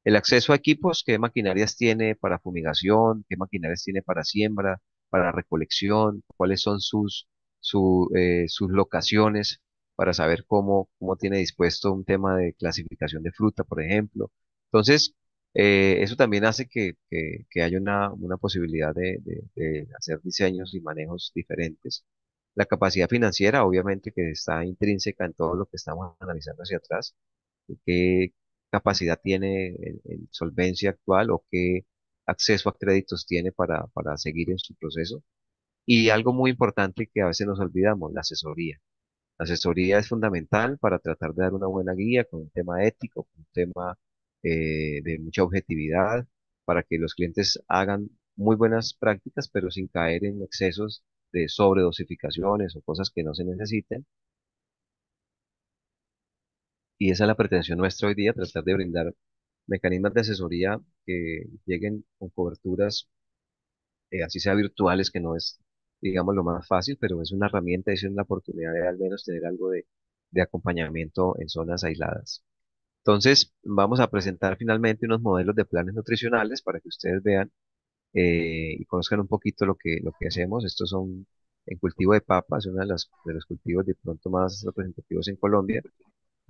El acceso a equipos, qué maquinarias tiene para fumigación, qué maquinarias tiene para siembra, para recolección, cuáles son sus locaciones para saber cómo tiene dispuesto un tema de clasificación de fruta, por ejemplo. Entonces, eso también hace que haya una posibilidad de hacer diseños y manejos diferentes. La capacidad financiera, obviamente, que está intrínseca en todo lo que estamos analizando hacia atrás, qué capacidad tiene en solvencia actual o qué acceso a créditos tiene para seguir en su proceso. Y algo muy importante que a veces nos olvidamos, la asesoría. La asesoría es fundamental para tratar de dar una buena guía con un tema ético, con un tema de mucha objetividad, para que los clientes hagan muy buenas prácticas, pero sin caer en excesos de sobredosificaciones o cosas que no se necesiten. Y esa es la pretensión nuestra hoy día, tratar de brindar mecanismos de asesoría que lleguen con coberturas, así sea virtuales, que no es, digamos, lo más fácil, pero es una herramienta y es una oportunidad de al menos tener algo de acompañamiento en zonas aisladas. Entonces, vamos a presentar finalmente unos modelos de planes nutricionales para que ustedes vean y conozcan un poquito lo que hacemos. Estos son en cultivo de papas, uno de los cultivos de pronto más representativos en Colombia.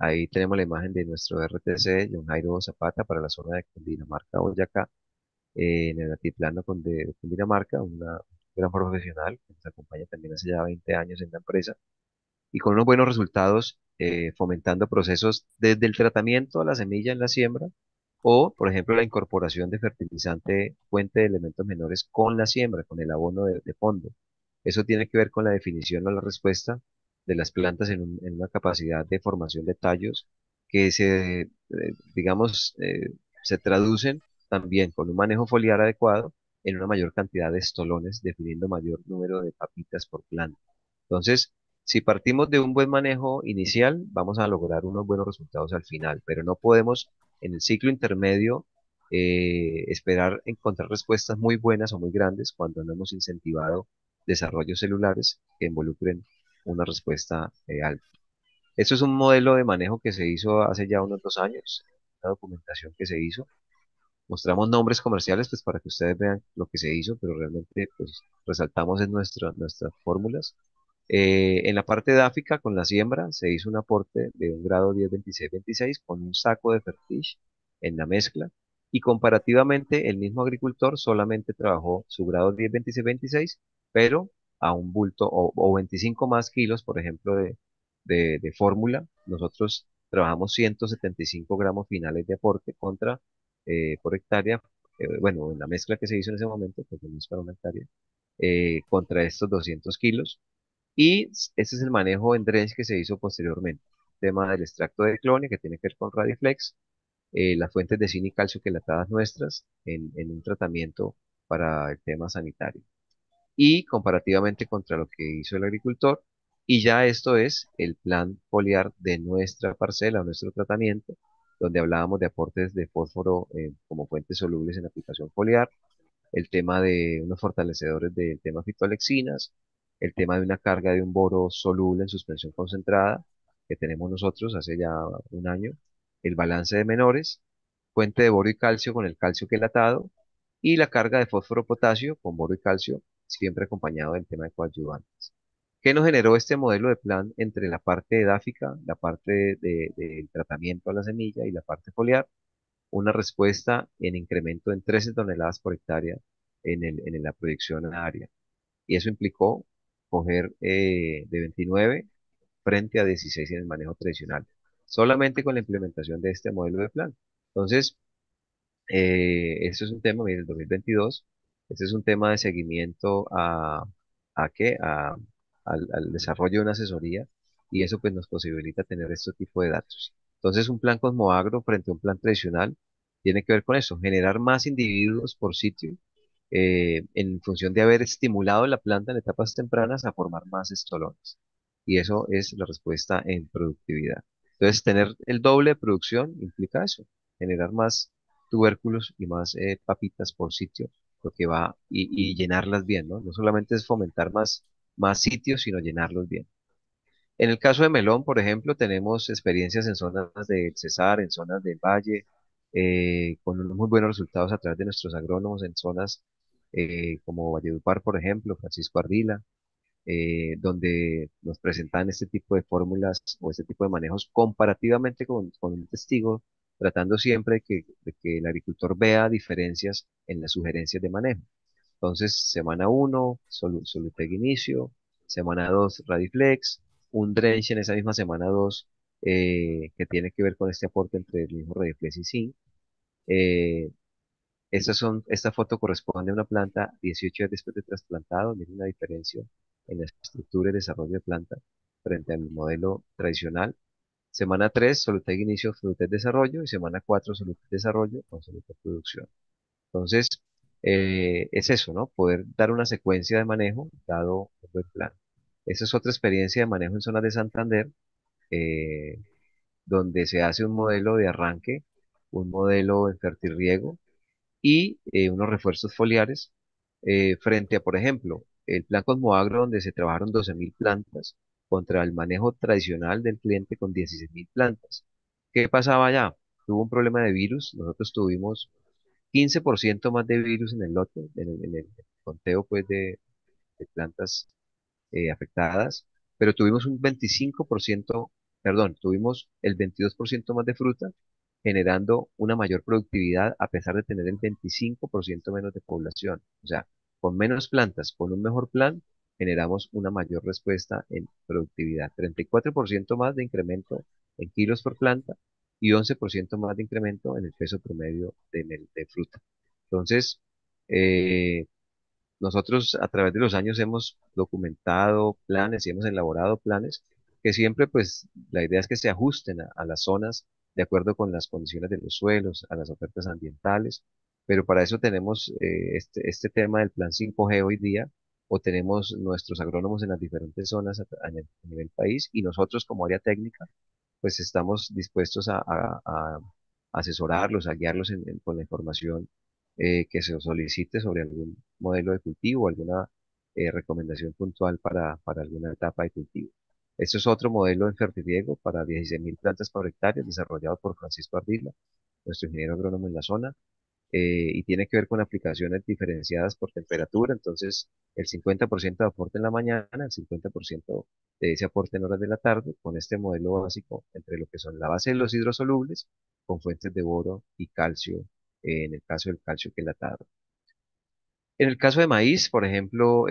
Ahí tenemos la imagen de nuestro RTC, John Jairo Zapata, para la zona de Cundinamarca, Boyacá, en el altiplano de Cundinamarca, una gran profesional que nos acompaña también hace ya 20 años en la empresa y con unos buenos resultados fomentando procesos desde el tratamiento a la semilla en la siembra o, por ejemplo, la incorporación de fertilizante fuente de elementos menores con la siembra, con el abono de fondo. Eso tiene que ver con la definición o la respuesta de las plantas en una capacidad de formación de tallos que digamos, se traducen también con un manejo foliar adecuado en una mayor cantidad de estolones, definiendo mayor número de papitas por planta. Entonces, si partimos de un buen manejo inicial, vamos a lograr unos buenos resultados al final, pero no podemos en el ciclo intermedio esperar encontrar respuestas muy buenas o muy grandes cuando no hemos incentivado desarrollos celulares que involucren una respuesta alta. Esto es un modelo de manejo que se hizo hace ya unos 2 años, una documentación que se hizo. Mostramos nombres comerciales pues para que ustedes vean lo que se hizo, pero realmente pues resaltamos en nuestras fórmulas. En la parte edáfica, con la siembra, se hizo un aporte de un grado 10, 26, 26 con un saco de Fertish en la mezcla y comparativamente el mismo agricultor solamente trabajó su grado 10, 26, 26, pero a un bulto o 25 más kilos, por ejemplo, de fórmula. Nosotros trabajamos 175 gramos finales de aporte contra por hectárea bueno, en la mezcla que se hizo en ese momento, porque no es para una hectárea, contra estos 200 kilos. Y ese es el manejo en drench que se hizo posteriormente. Tema del extracto de clonia que tiene que ver con Radiflex, las fuentes de zinc y calcio quelatadas nuestras en un tratamiento para el tema sanitario. Y comparativamente contra lo que hizo el agricultor, y ya esto es el plan foliar de nuestra parcela, nuestro tratamiento, donde hablábamos de aportes de fósforo como fuentes solubles en aplicación foliar, el tema de unos fortalecedores del tema fitoalexinas, el tema de una carga de un boro soluble en suspensión concentrada que tenemos nosotros hace ya un año, el balance de menores, fuente de boro y calcio con el calcio quelatado y la carga de fósforo potasio con boro y calcio, siempre acompañado del tema de coadyuvantes. ¿Qué nos generó este modelo de plan entre la parte edáfica, la parte del tratamiento a la semilla y la parte foliar? Una respuesta en incremento en 13 toneladas por hectárea en la proyección área. Y eso implicó coger de 29 frente a 16 en el manejo tradicional, solamente con la implementación de este modelo de plan. Entonces, eso es un tema, mire, el 2022, este es un tema de seguimiento ¿a qué? Al desarrollo de una asesoría y eso pues nos posibilita tener este tipo de datos. Entonces, un plan Cosmoagro frente a un plan tradicional tiene que ver con eso, generar más individuos por sitio en función de haber estimulado la planta en etapas tempranas a formar más estolones. Y eso es la respuesta en productividad. Entonces, tener el doble de producción implica eso, generar más tubérculos y más papitas por sitio, lo que va y llenarlas bien, ¿no? No solamente es fomentar más sitios, sino llenarlos bien. En el caso de melón, por ejemplo, tenemos experiencias en zonas del Cesar, en zonas del Valle, con unos muy buenos resultados a través de nuestros agrónomos en zonas como Valledupar, por ejemplo, Francisco Ardila, donde nos presentan este tipo de fórmulas o este tipo de manejos comparativamente con un testigo, tratando siempre de que el agricultor vea diferencias en las sugerencias de manejo. Entonces, semana uno Solutec inicio, semana 2 Radiflex, un drench en esa misma semana 2 que tiene que ver con este aporte entre el mismo Radiflex y zinc. Eh, esta foto corresponde a una planta 18 días después de trasplantado. Miren una diferencia en la estructura y desarrollo de planta frente al modelo tradicional. Semana 3 Solutec inicio, Solutec desarrollo y semana 4 Solutec desarrollo con Solutec producción. Entonces, es eso, ¿no? Poder dar una secuencia de manejo dado un buen plan. Esa es otra experiencia de manejo en zonas de Santander, eh, donde se hace un modelo de arranque, un modelo en fertirriego y unos refuerzos foliares frente a, por ejemplo, el plan Cosmoagro, donde se trabajaron 12.000 plantas contra el manejo tradicional del cliente con 16.000 plantas. ¿Qué pasaba allá? Tuvo un problema de virus, nosotros tuvimos 15% más de virus en el lote, en el conteo pues de plantas afectadas, pero tuvimos un 25%, perdón, tuvimos el 22% más de fruta, generando una mayor productividad a pesar de tener el 25% menos de población. O sea, con menos plantas, con un mejor plan, generamos una mayor respuesta en productividad. 34% más de incremento en kilos por planta y 11% más de incremento en el peso promedio de fruta. Entonces, eh, nosotros a través de los años hemos documentado planes y hemos elaborado planes que siempre pues la idea es que se ajusten a las zonas de acuerdo con las condiciones de los suelos, a las ofertas ambientales, pero para eso tenemos este tema del plan 5G hoy día o tenemos nuestros agrónomos en las diferentes zonas a nivel país y nosotros como área técnica pues estamos dispuestos a asesorarlos, a guiarlos con la información que se solicite sobre algún modelo de cultivo, alguna recomendación puntual para alguna etapa de cultivo. Este es otro modelo en fertirriego para 16.000 plantas por hectárea, desarrollado por Francisco Ardila, nuestro ingeniero agrónomo en la zona y tiene que ver con aplicaciones diferenciadas por temperatura, entonces el 50% de aporte en la mañana, el 50% de ese aporte en horas de la tarde, con este modelo básico entre lo que son la base de los hidrosolubles, con fuentes de boro y calcio, en el caso del calcio quelatado. En el caso de maíz, por ejemplo,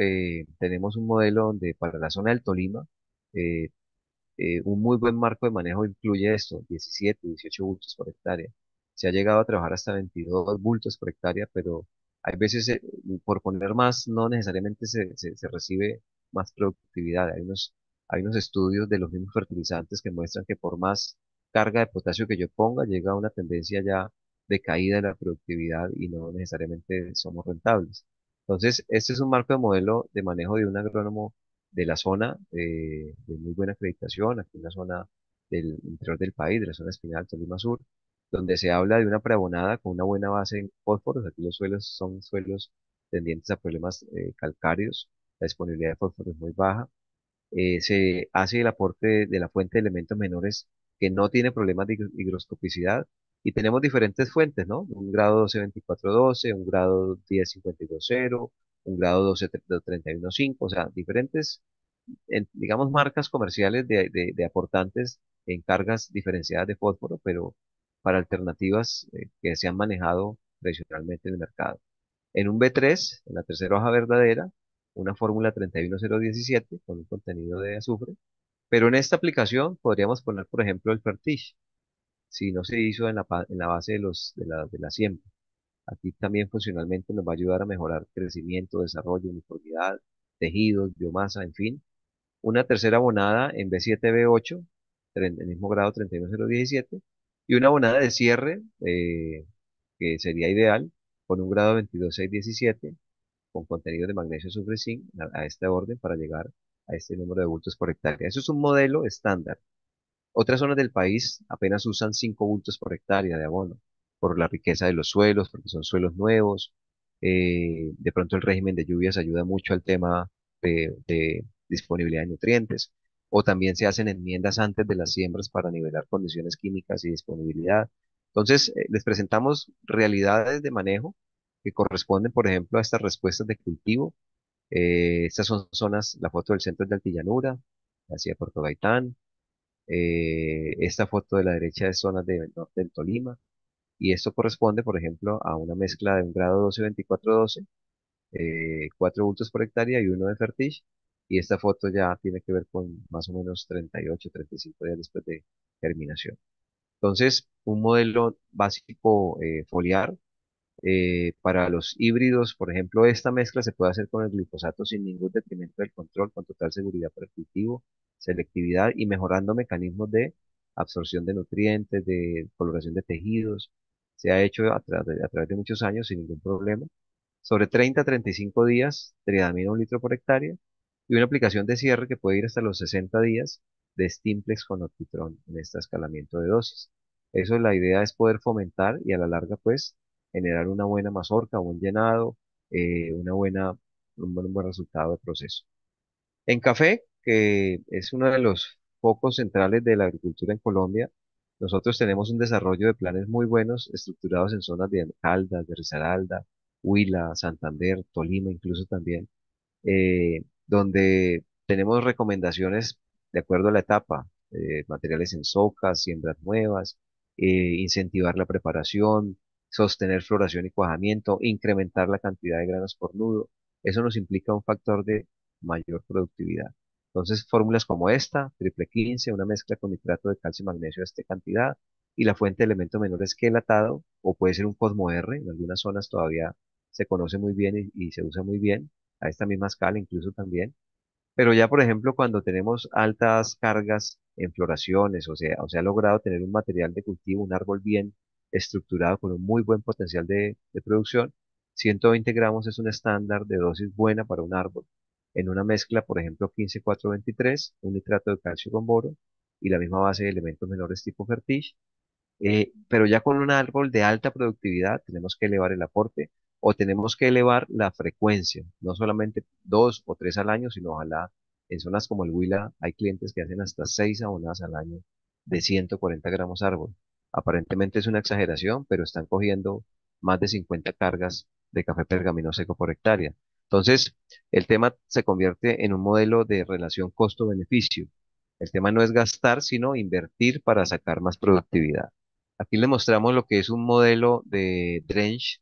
tenemos un modelo donde para la zona del Tolima, eh, un muy buen marco de manejo incluye esto, 17, 18 bultos por hectárea. se ha llegado a trabajar hasta 22 bultos por hectárea, pero hay veces, por poner más, no necesariamente se recibe más productividad. Hay unos estudios de los mismos fertilizantes que muestran que por más carga de potasio que yo ponga, llega a una tendencia ya de caída de la productividad y no necesariamente somos rentables. Entonces, este es un marco de modelo de manejo de un agrónomo de la zona, de muy buena acreditación, aquí en la zona del interior del país, de la zona espinal, Tolima Sur, donde se habla de una preabonada con una buena base en fósforos. Aquí los suelos son suelos tendientes a problemas calcáreos, la disponibilidad de fósforo es muy baja. Se hace el aporte de la fuente de elementos menores que no tiene problemas de higroscopicidad y tenemos diferentes fuentes, ¿no? Un grado 12-24-12, un grado 10-52-0, un grado 12-31-5, o sea, diferentes, digamos, marcas comerciales de aportantes en cargas diferenciadas de fósforo, pero para alternativas que se han manejado tradicionalmente en el mercado. En un B3, en la tercera hoja verdadera, una fórmula 31017 con un contenido de azufre, pero en esta aplicación podríamos poner, por ejemplo, el Fertig, si no se hizo en la base de la siembra. Aquí también funcionalmente nos va a ayudar a mejorar crecimiento, desarrollo, uniformidad, tejidos, biomasa, en fin. Una tercera abonada en B7B8, el mismo grado 31017, y una abonada de cierre, que sería ideal, con un grado 22617, con contenido de magnesio, azufre, zinc, a este orden para llegar a este número de bultos por hectárea. Eso es un modelo estándar. Otras zonas del país apenas usan 5 bultos por hectárea de abono, por la riqueza de los suelos, porque son suelos nuevos. De pronto el régimen de lluvias ayuda mucho al tema de disponibilidad de nutrientes. O también se hacen enmiendas antes de las siembras para nivelar condiciones químicas y disponibilidad. Entonces, les presentamos realidades de manejo que corresponden, por ejemplo, a estas respuestas de cultivo. Estas son zonas, la foto del centro es de Altillanura, hacia Puerto Gaitán. Esta foto de la derecha es zonas del norte del Tolima. Y esto corresponde, por ejemplo, a una mezcla de un grado 12-24-12, 4 bultos por hectárea y uno de Fertig. Y esta foto ya tiene que ver con más o menos 38-35 días después de germinación. Entonces, un modelo básico foliar. Para los híbridos, por ejemplo, esta mezcla se puede hacer con el glifosato sin ningún detrimento del control, con total seguridad para el cultivo, selectividad y mejorando mecanismos de absorción de nutrientes, de coloración de tejidos. Se ha hecho a través de muchos años sin ningún problema. Sobre 30 a 35 días, tridamina 1 litro por hectárea y una aplicación de cierre que puede ir hasta los 60 días de Stimplex con Optitron en este escalamiento de dosis. Eso, la idea es poder fomentar y a la larga pues generar una buena mazorca, un buen llenado, un buen resultado de proceso. En café, que es uno de los focos centrales de la agricultura en Colombia, nosotros tenemos un desarrollo de planes muy buenos, estructurados en zonas de Caldas, de Risaralda, Huila, Santander, Tolima incluso también, donde tenemos recomendaciones de acuerdo a la etapa, materiales en socas, siembras nuevas, incentivar la preparación, sostener floración y cuajamiento, incrementar la cantidad de granos por nudo. Eso nos implica un factor de mayor productividad. Entonces, fórmulas como esta, triple 15, una mezcla con nitrato de calcio y magnesio de esta cantidad, y la fuente de elemento menor es quelatado, o puede ser un Cosmo R, en algunas zonas todavía se conoce muy bien y se usa muy bien, a esta misma escala incluso también. Pero ya, por ejemplo, cuando tenemos altas cargas en floraciones, o se ha logrado tener un material de cultivo, un árbol bien estructurado con un muy buen potencial de producción, 120 gramos es un estándar de dosis buena para un árbol. En una mezcla, por ejemplo, 15-4-23, un nitrato de calcio con boro y la misma base de elementos menores tipo Fertig, pero ya con un árbol de alta productividad tenemos que elevar el aporte o tenemos que elevar la frecuencia, no solamente 2 o 3 al año, sino ojalá en zonas como el Huila hay clientes que hacen hasta 6 abonadas al año de 140 gramos árbol. Aparentemente es una exageración, pero están cogiendo más de 50 cargas de café pergamino seco por hectárea. Entonces, el tema se convierte en un modelo de relación costo-beneficio. El tema no es gastar, sino invertir para sacar más productividad. Aquí le mostramos lo que es un modelo de drench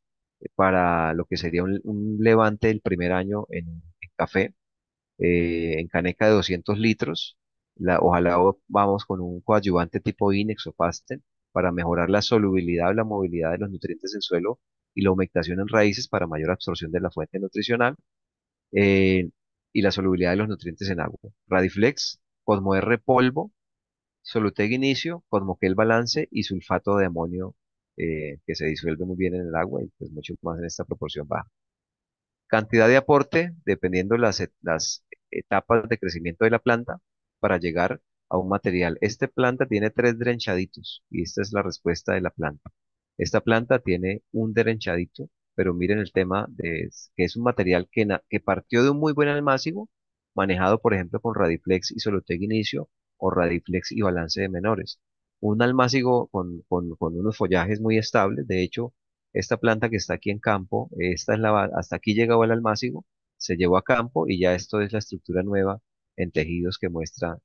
para lo que sería un levante del primer año en café, en caneca de 200 litros. Ojalá vamos con un coadyuvante tipo Inex o Pastel para mejorar la solubilidad o la movilidad de los nutrientes en suelo y la humectación en raíces para mayor absorción de la fuente nutricional eh, y la solubilidad de los nutrientes en agua. Radiflex, Cosmo R polvo, Solutec inicio, Cosmoquel balance y sulfato de amonio que se disuelve muy bien en el agua y pues mucho más en esta proporción baja. Cantidad de aporte, dependiendo las etapas de crecimiento de la planta, para llegar a un material. Esta planta tiene tres drenchaditos y esta es la respuesta de la planta. Esta planta tiene un drenchadito, pero miren el tema de que es un material que partió de un muy buen almácigo, manejado por ejemplo con Radiflex y Solutec Inicio o Radiflex y balance de menores. Un almácigo con unos follajes muy estables, de hecho, esta planta que está aquí en campo, esta es hasta aquí llegó el almácigo, se llevó a campo y ya esto es la estructura nueva en tejidos que muestra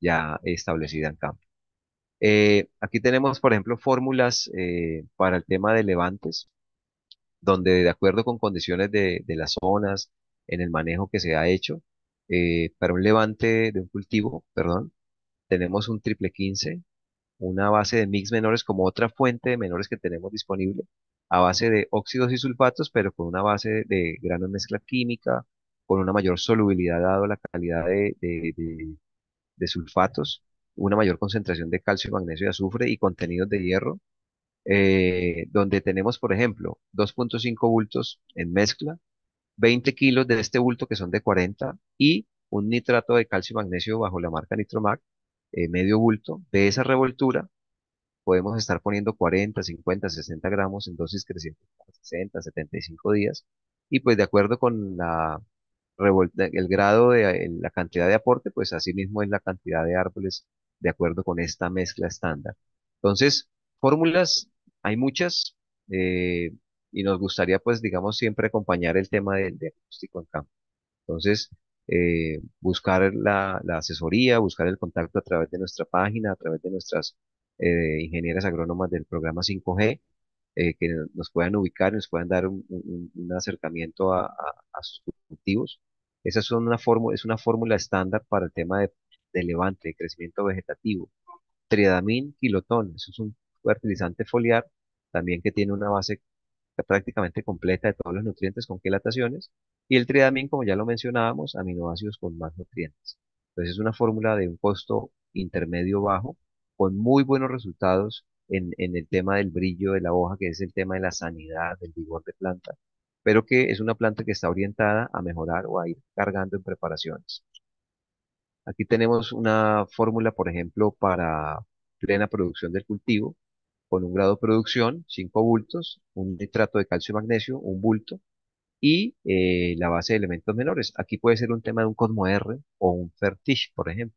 ya establecida en campo. Aquí tenemos, por ejemplo, fórmulas para el tema de levantes, donde de acuerdo con condiciones de las zonas, en el manejo que se ha hecho, para un levante de un cultivo, perdón, tenemos un triple 15, una base de mix menores como otra fuente de menores que tenemos disponible, a base de óxidos y sulfatos, pero con una base de granos mezcla química, con una mayor solubilidad dado la calidad de sulfatos, una mayor concentración de calcio, magnesio y azufre y contenidos de hierro, donde tenemos, por ejemplo, 2,5 bultos en mezcla, 20 kilos de este bulto que son de 40 y un nitrato de calcio y magnesio bajo la marca Nitromac, medio bulto. De esa revoltura podemos estar poniendo 40, 50, 60 gramos en dosis crecientes para 60, 75 días. Y pues de acuerdo con el grado de la cantidad de aporte, pues así mismo es la cantidad de árboles de acuerdo con esta mezcla estándar. Entonces, fórmulas hay muchas eh, y nos gustaría pues digamos siempre acompañar el tema del diagnóstico en campo. Entonces, buscar la asesoría, buscar el contacto a través de nuestra página, a través de nuestras ingenieras agrónomas del programa 5G, que nos puedan ubicar, nos puedan dar un acercamiento a sus cultivos. Esa es una fórmula estándar para el tema de levante, de crecimiento vegetativo. Triadamín kilotón, eso es un fertilizante foliar, también que tiene una base prácticamente completa de todos los nutrientes con quelataciones, y el triadamín, como ya lo mencionábamos, aminoácidos con más nutrientes. Entonces es una fórmula de un costo intermedio bajo, con muy buenos resultados en el tema del brillo de la hoja, que es el tema de la sanidad, del vigor de planta, pero que es una planta que está orientada a mejorar o a ir cargando en preparaciones. Aquí tenemos una fórmula, por ejemplo, para plena producción del cultivo, con un grado de producción, 5 bultos, un nitrato de calcio y magnesio, un bulto, y la base de elementos menores. Aquí puede ser un tema de un Cosmo R o un Fertish, por ejemplo,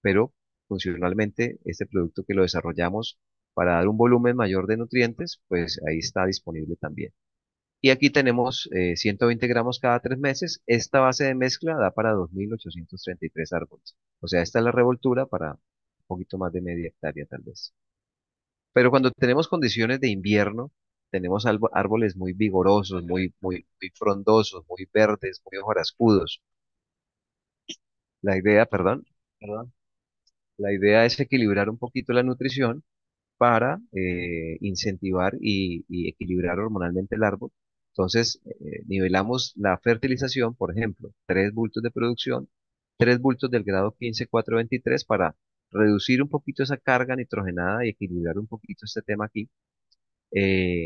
pero funcionalmente este producto que lo desarrollamos para dar un volumen mayor de nutrientes, pues ahí está disponible también. Y aquí tenemos 120 gramos cada 3 meses. Esta base de mezcla da para 2.833 árboles. O sea, esta es la revoltura para un poquito más de media hectárea tal vez. Pero cuando tenemos condiciones de invierno, tenemos árboles muy vigorosos, muy frondosos, muy verdes, muy hojarascudos. La idea, perdón, la idea es equilibrar un poquito la nutrición para incentivar y equilibrar hormonalmente el árbol. Entonces, nivelamos la fertilización, por ejemplo, 3 bultos de producción, 3 bultos del grado 15,423 para reducir un poquito esa carga nitrogenada y equilibrar un poquito este tema aquí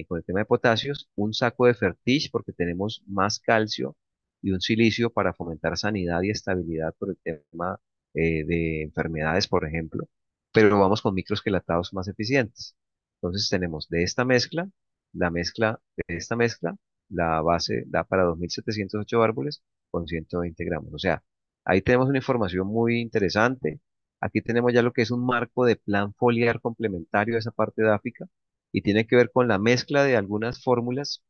con el tema de potasios, un saco de Fertig porque tenemos más calcio y un silicio para fomentar sanidad y estabilidad por el tema de enfermedades, por ejemplo, pero vamos con microesquelatados más eficientes. Entonces tenemos de esta mezcla, de esta mezcla, la base da para 2.708 árboles con 120 gramos. O sea, ahí tenemos una información muy interesante. Aquí tenemos ya lo que es un marco de plan foliar complementario a esa parte dáfica y tiene que ver con la mezcla de algunas fórmulas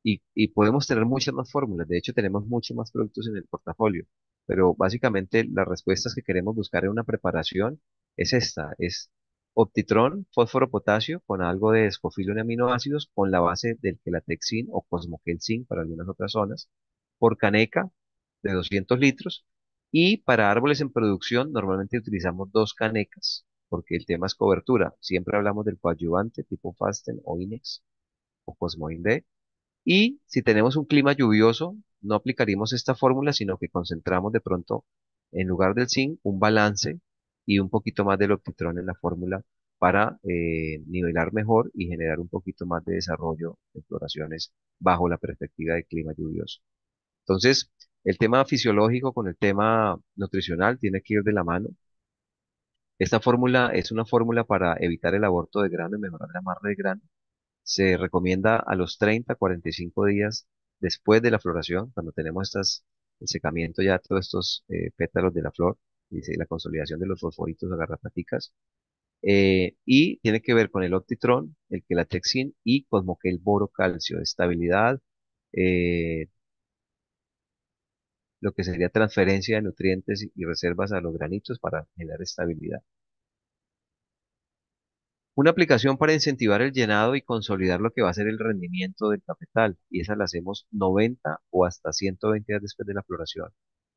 y podemos tener muchas más fórmulas. De hecho, tenemos muchos más productos en el portafolio, pero básicamente las respuestas que queremos buscar en una preparación es esta, es Optitron, fósforo, potasio, con algo de escofilo en aminoácidos, con la base del Quelatrexin o Cosmoquelcin para algunas otras zonas, por caneca de 200 litros, y para árboles en producción normalmente utilizamos 2 canecas porque el tema es cobertura. Siempre hablamos del coadyuvante tipo Fasten o Inex o Cosmoin D. Y si tenemos un clima lluvioso, no aplicaríamos esta fórmula, sino que concentramos de pronto, en lugar del zinc, un balance y un poquito más del optitrón en la fórmula para nivelar mejor y generar un poquito más de desarrollo de floraciones bajo la perspectiva de clima lluvioso. Entonces, el tema fisiológico con el tema nutricional tiene que ir de la mano. Esta fórmula es una fórmula para evitar el aborto de grano y mejorar la amarre de grano. Se recomienda a los 30, 45 días después de la floración, cuando tenemos el secamiento ya de todos estos pétalos de la flor, dice, la consolidación de los fosforitos o garrapaticas. Y tiene que ver con el Optitron, el Quelatexin y Cosmoquel Boro Calcio, estabilidad, eh, lo que sería transferencia de nutrientes y reservas a los granitos para generar estabilidad. Una aplicación para incentivar el llenado y consolidar lo que va a ser el rendimiento del cafetal, y esa la hacemos 90 o hasta 120 días después de la floración.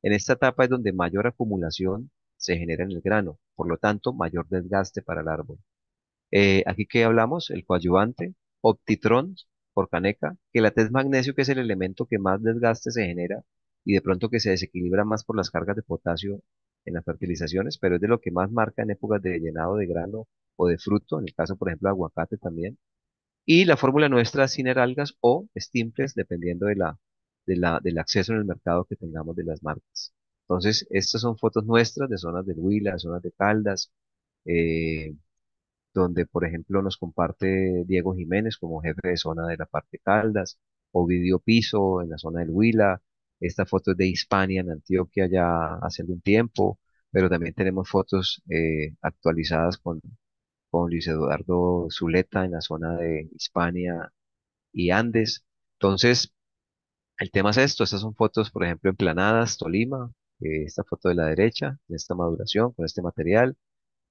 En esta etapa es donde mayor acumulación se genera en el grano, por lo tanto, mayor desgaste para el árbol. Aquí que hablamos, el coadyuvante, Optitron por caneca, que la test magnesio, que es el elemento que más desgaste se genera y de pronto que se desequilibra más por las cargas de potasio en las fertilizaciones, pero es de lo que más marca en épocas de llenado de grano o de fruto, en el caso, por ejemplo, de aguacate también. Y la fórmula nuestra, Sineralgas o Stimples, dependiendo del acceso en el mercado que tengamos de las marcas. Entonces, estas son fotos nuestras de zonas del Huila, zonas de Caldas, eh, donde, por ejemplo, nos comparte Diego Jiménez como jefe de zona de la parte Caldas, Ovidio Piso en la zona del Huila. Esta foto es de Hispania en Antioquia ya hace algún tiempo, pero también tenemos fotos actualizadas con Luis Eduardo Zuleta en la zona de Hispania y Andes. Entonces, el tema es esto, estas son fotos, por ejemplo, en Planadas, Tolima, esta foto de la derecha, en esta maduración, con este material.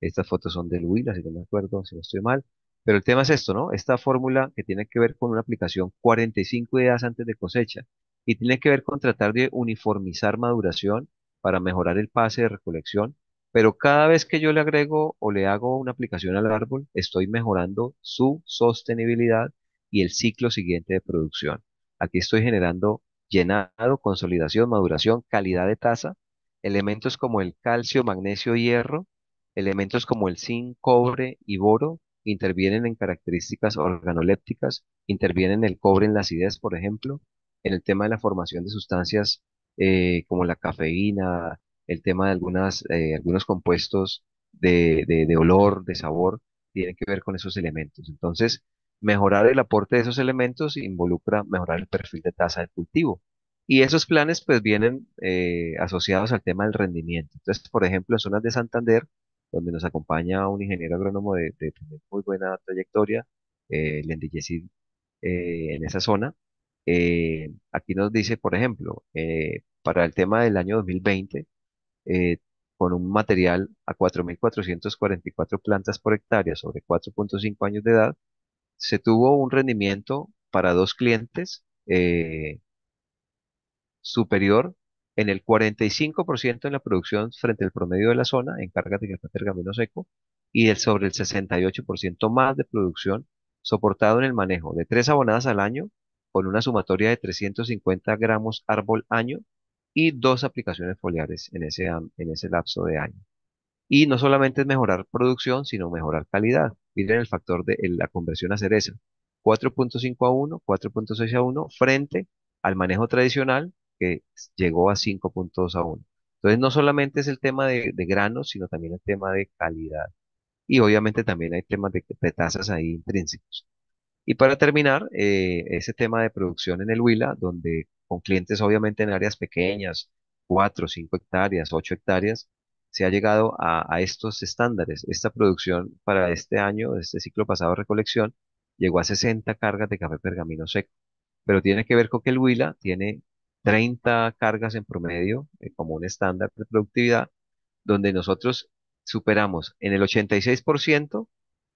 Estas fotos son del Huila, si no me acuerdo, si no estoy mal. Pero el tema es esto, ¿no? Esta fórmula que tiene que ver con una aplicación 45 días antes de cosecha y tiene que ver con tratar de uniformizar maduración para mejorar el pase de recolección. Pero cada vez que yo le agrego o le hago una aplicación al árbol, estoy mejorando su sostenibilidad y el ciclo siguiente de producción. Aquí estoy generando llenado, consolidación, maduración, calidad de taza, elementos como el calcio, magnesio, hierro. Elementos como el zinc, cobre y boro intervienen en características organolépticas, intervienen el cobre en la acidez, por ejemplo, en el tema de la formación de sustancias como la cafeína, el tema de algunos compuestos de olor, de sabor, tienen que ver con esos elementos. Entonces, mejorar el aporte de esos elementos involucra mejorar el perfil de tasa de cultivo. Y esos planes pues vienen asociados al tema del rendimiento. Entonces, por ejemplo, en zonas de Santander, donde nos acompaña un ingeniero agrónomo de muy buena trayectoria, Lendy Yesid, en esa zona. Aquí nos dice, por ejemplo, para el tema del año 2020, eh, con un material a 4.444 plantas por hectárea sobre 4,5 años de edad, se tuvo un rendimiento para dos clientes superior en el 45% en la producción frente al promedio de la zona en cargas de café pergamino seco y sobre el 68% más de producción soportado en el manejo de tres abonadas al año con una sumatoria de 350 gramos árbol año y dos aplicaciones foliares en ese lapso de año. Y no solamente es mejorar producción, sino mejorar calidad. Miren el factor de la conversión a cereza. 4,5 a 1, 4,6 a 1 frente al manejo tradicional que llegó a 5,2 a 1. Entonces no solamente es el tema de granos, sino también el tema de calidad. Y obviamente también hay temas de tasas ahí intrínsecos. Y para terminar, ese tema de producción en el Huila, donde con clientes obviamente en áreas pequeñas, 4, 5 hectáreas, 8 hectáreas, se ha llegado a estos estándares. Esta producción para este año, este ciclo pasado de recolección, llegó a 60 cargas de café pergamino seco. Pero tiene que ver con que el Huila tiene 30 cargas en promedio como un estándar de productividad donde nosotros superamos en el 86%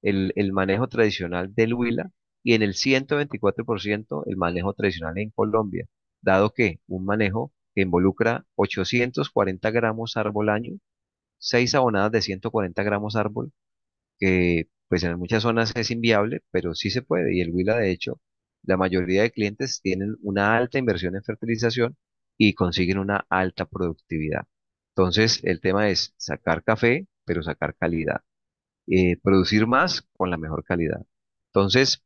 el manejo tradicional del Huila y en el 124% el manejo tradicional en Colombia, dado que un manejo que involucra 840 gramos árbol año, 6 abonadas de 140 gramos árbol, que pues en muchas zonas es inviable, pero sí se puede. Y el Huila, de hecho, la mayoría de clientes tienen una alta inversión en fertilización y consiguen una alta productividad. Entonces, el tema es sacar café, pero sacar calidad, producir más con la mejor calidad. Entonces,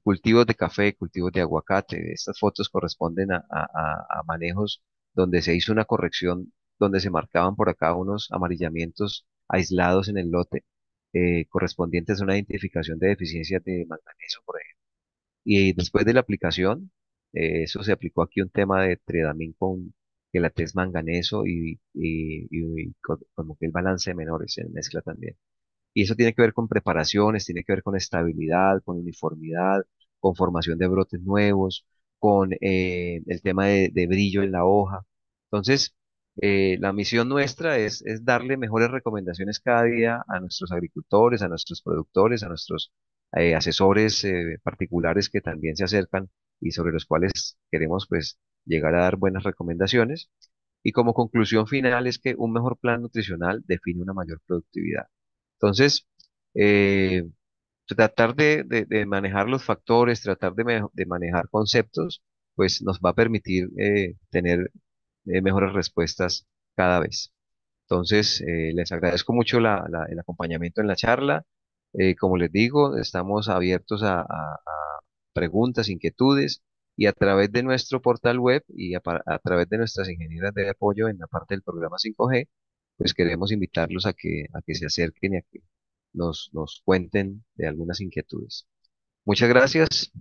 cultivos de café, cultivos de aguacate, estas fotos corresponden a manejos donde se hizo una corrección, donde se marcaban por acá unos amarillamientos aislados en el lote, correspondientes a una identificación de deficiencias de manganeso, por ejemplo. Y después de la aplicación, eso se aplicó aquí un tema de tridamín con gelatés manganeso y como que el balance de menores se mezcla también. Y eso tiene que ver con preparaciones, tiene que ver con estabilidad, con uniformidad, con formación de brotes nuevos, con el tema de brillo en la hoja. Entonces, la misión nuestra es darle mejores recomendaciones cada día a nuestros agricultores, a nuestros productores, a nuestros asesores particulares que también se acercan y sobre los cuales queremos pues llegar a dar buenas recomendaciones. Y como conclusión final es que un mejor plan nutricional define una mayor productividad. Entonces, eh, tratar de manejar los factores, tratar de manejar conceptos, pues nos va a permitir tener mejores respuestas cada vez. Entonces, les agradezco mucho el acompañamiento en la charla. Como les digo, estamos abiertos a preguntas, inquietudes y a través de nuestro portal web y a través de nuestras ingenieras de apoyo en la parte del programa 5G, pues queremos invitarlos a que se acerquen y a que nos cuenten de algunas inquietudes. Muchas gracias